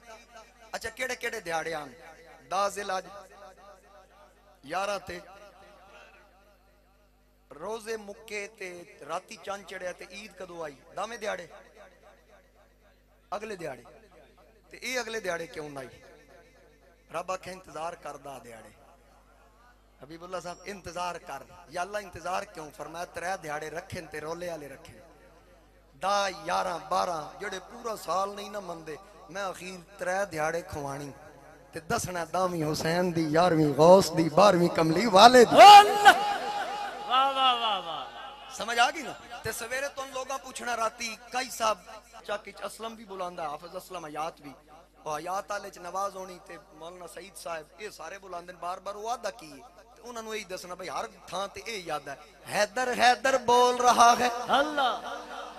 اچھا کیڑے کیڑے دیاڑے آن 10 ذی الحج 11 تے روزے مکے تے راتی چاند چڑھیا تے عید کدو آئی دامے دیاڑے اگلے دیاڑے تے اے اگلے دیاڑے کیوں نہ آئی رب آکھے انتظار کردہ دیاڑے حبیب اللہ صاحب انتظار کر یا اللہ انتظار کیوں فرمایا 3 دیاڑے رکھیں تے رولے والے رکھیں 10 11 12 جڑے پورا سال نہیں نہ مندے میں اخیر 3 دیاڑے کھوانی تے دسنا دامی حسین دی 11ویں غوث دی 12ویں کملی والے دی سمجھ آگئی نا تے سویرے تو ان لوگاں پوچھنا راتی کئی صاحب چاکچ اسلم بھی بلاندہ حافظ اسلم حیات بھی اور حیات آلے چ نواز ہونی تے مولانا سعید صاحب یہ سارے بلاندن بار بار وعدہ کیے انہوں نے یہی دسنا بھئی ہر تھان تے اے یاد ہے حیدر حیدر بول رہا ہے اللہ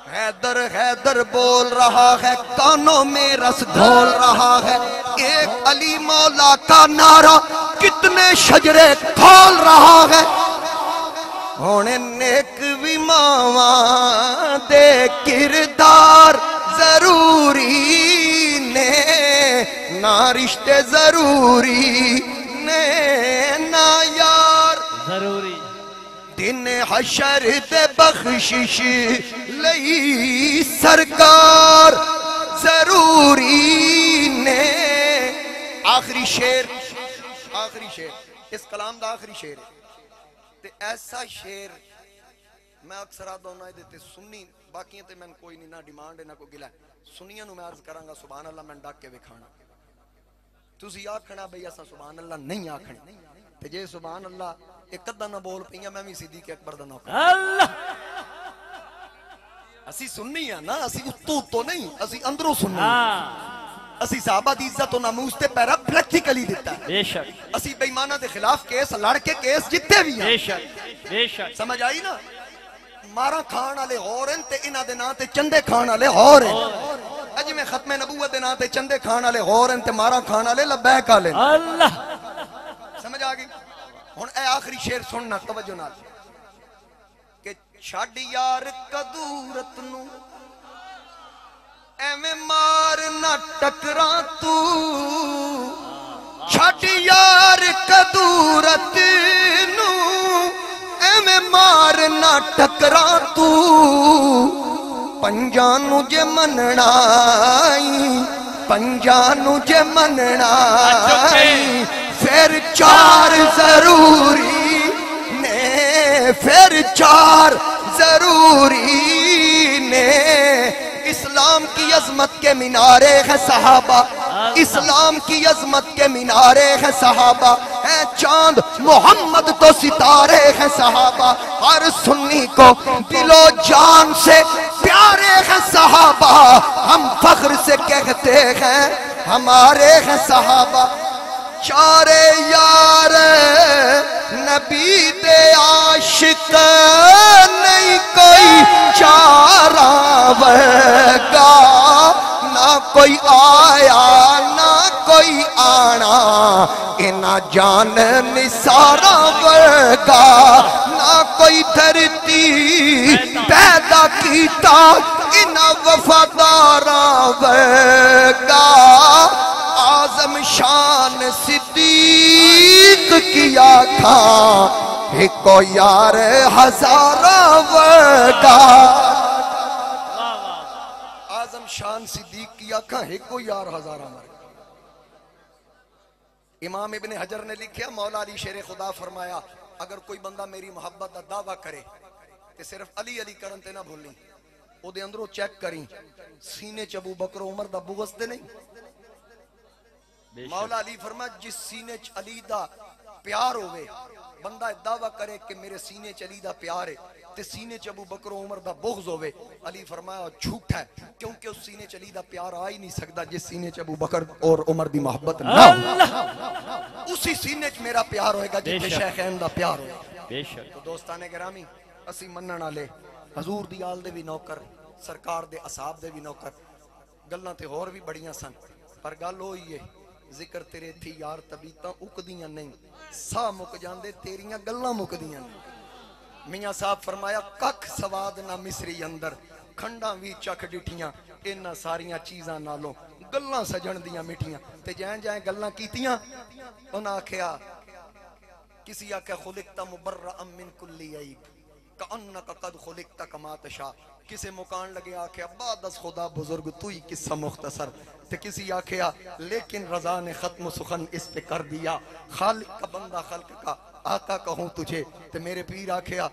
حیدر حیدر بول رہا ہے کانوں میں رس گھول رہا ہے ایک علی مولا کا نعرہ کتنے شجرے کھول رہا ہے ہونے نیک بھی ماواں دے کردار ضروری نے نہ رشتے ضروری نے نہ یار ضروری دن حشر تے بخشش لئی سرکار ضروری نے آخری شعر اس کلام دا آخری شعر تے ایسا شعر میں اکثر آدھا ہونا ہے دیتے سنی باقی تے میں کوئی نہیں نہ ڈیمانڈ ہے نہ کوئی گلہ ہے سنیاں نو میں عرض کراں گا سبحان اللہ میں ڈاک کے وکھانا تسی آکھنا بھئی اسا سبحان اللہ نہیں آکھنے تے جے سبحان اللہ ایک ادھا نہ بول پئیاں میں بھی صدیق اکبر دا نوکر اللہ اسی سننی ہے نا اسی تو نہیں اسی اندروں سننی ہاں اسی صحابہ دی عزت و ناموس تے پیرا پریکٹیکلی دیتا ہے بے شک اسی بے ایمانہ دے خلاف کیس لڑ کے کیس جتے بھی ہیں بے شک بے شک سمجھ آئی نا مارا کھان والے ہور ہیں تے انہاں دے نام تے چندے کھان والے ہور ہیں اج میں ختم نبوت دے نام تے چندے کھان والے ہور ہیں تے مارا کھان والے لبیک والے اللہ سمجھ آ گئی ہن اے آخری شعر سننا توجہ نال کہ چھڈ یار کدورت نو ایویں مار نہ ٹکراں تو چھڈ یار کدورت نو ایویں مار نہ ٹکراں تو پنجاں نو جے مننا پنجاں نو جے مننا پھر چار ضروری نے پھر چار ضروری نے اسلام کی عظمت کے مینارے ہیں صحابہ اسلام کی عظمت کے مینارے ہیں صحابہ ہیں چاند محمد تو ستارے ہیں صحابہ ہر سنی کو دل و جان سے پیارے ہیں صحابہ ہم فخر سے کہتے ہیں ہمارے ہیں صحابہ چارے یار نبی دے عاشق نہیں کوئی چارہ ورگا نہ کوئی آیا نہ کوئی آنا انہ جان نثارہ ورگا نہ کوئی دھرتی پیدا کیتا انہ وفادارہ ورگا آزم شان صدیق کیا تھا ایک یار ہزارہ ورگا آزم شان صدیق کیا تھا ایک یار ہزارہ ورگا امام ابن حجر نے لکھیا مولا علی شیر خدا فرمایا اگر کوئی بندہ میری محبت دا دعویٰ کرے کہ صرف علی علی کرن تے نہ بھولیں او دے اندروں چیک کریں سینے چ ابو بکر و عمر دا بغض دے نہیں مولا علی فرما جس سینے چ علی دا پیار ہوئے بندہ دعویٰ کرے کہ میرے سینے چ علی دا پیار ہے تے سینے چ ابو بکر و عمر دا بغض ہوئے علی فرمایا جھوٹ ہے کیونکہ اس سینے چ علی دا پیار آ ہی نہیں سکتا جس سینے چ ابو بکر اور عمر دی محبت نہ ہو اسی سینے چ میرا پیار ہوئے گا جتنے شیخین دا پیار ہوئے بے شک تو دوستان گرامی اسی منن والے حضور دی آل دے بھی نوکر سرکار دے اصحاب دے بھی نوکر گلاں تے ہور بھی بڑیاں سن پر گل ہوئی ہے ذکر تیرے تھی یار طبیعتاں اکدیاں نہیں سا مک جاندے تیریاں گلاں مکدیاں نہیں میاں صاحب فرمایا ککھ سواد نہ مصری اندر کھنڈاں وی چکھ ڈٹھیاں انہاں ساریاں چیزاں نالوں گلاں سجن دیاں مٹھیاں تے جائیں جائیں گلاں کیتیاں انہاں آکھیا کسی آکھیا خلقتا مبرئا من کل عیب کأنک قد خلقتا کما تشاء کسے مکان لگے آکھیا بعد از خدا بزرگ توی قصہ مختصر تے کسی آکھیا لیکن رضا نے ختم سخن اس پہ کر دیا خالق کا بندہ خلق کا آقا کہوں تجھے تے میرے پیر آکھیا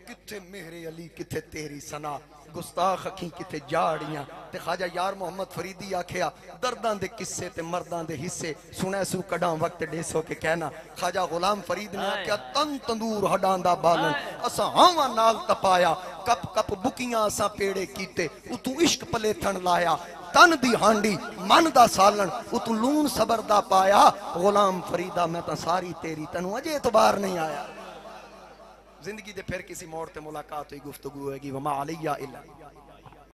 کتھے مہر علی کتھے تیری ثنا گستاخ اکھیں کتھے جاڑیاں تے خواجہ یار محمد فریدی آکھیا درداں دے قصے تے مرداں دے حصے سنے سو کڑاں وقت ڈیسو کے کہنا خواجہ غلام فرید نے آکھیا تن تندور ہڈان دا بالن اسا ہاواں نال تپایا کپ کپ بکیاں اسا پیڑے کیتے اتو عشق پلے تھن لایا تن دی ہانڈی من دا سالن اتو لون صبر دا پایا غلام فریدہ میں تا ساری تیری تنو اجے اعتبار نہیں آیا زندگی دے پھر کسی موڑ تے ملاقات ہوئی گفتگو ہوئے گی وما علیہ الا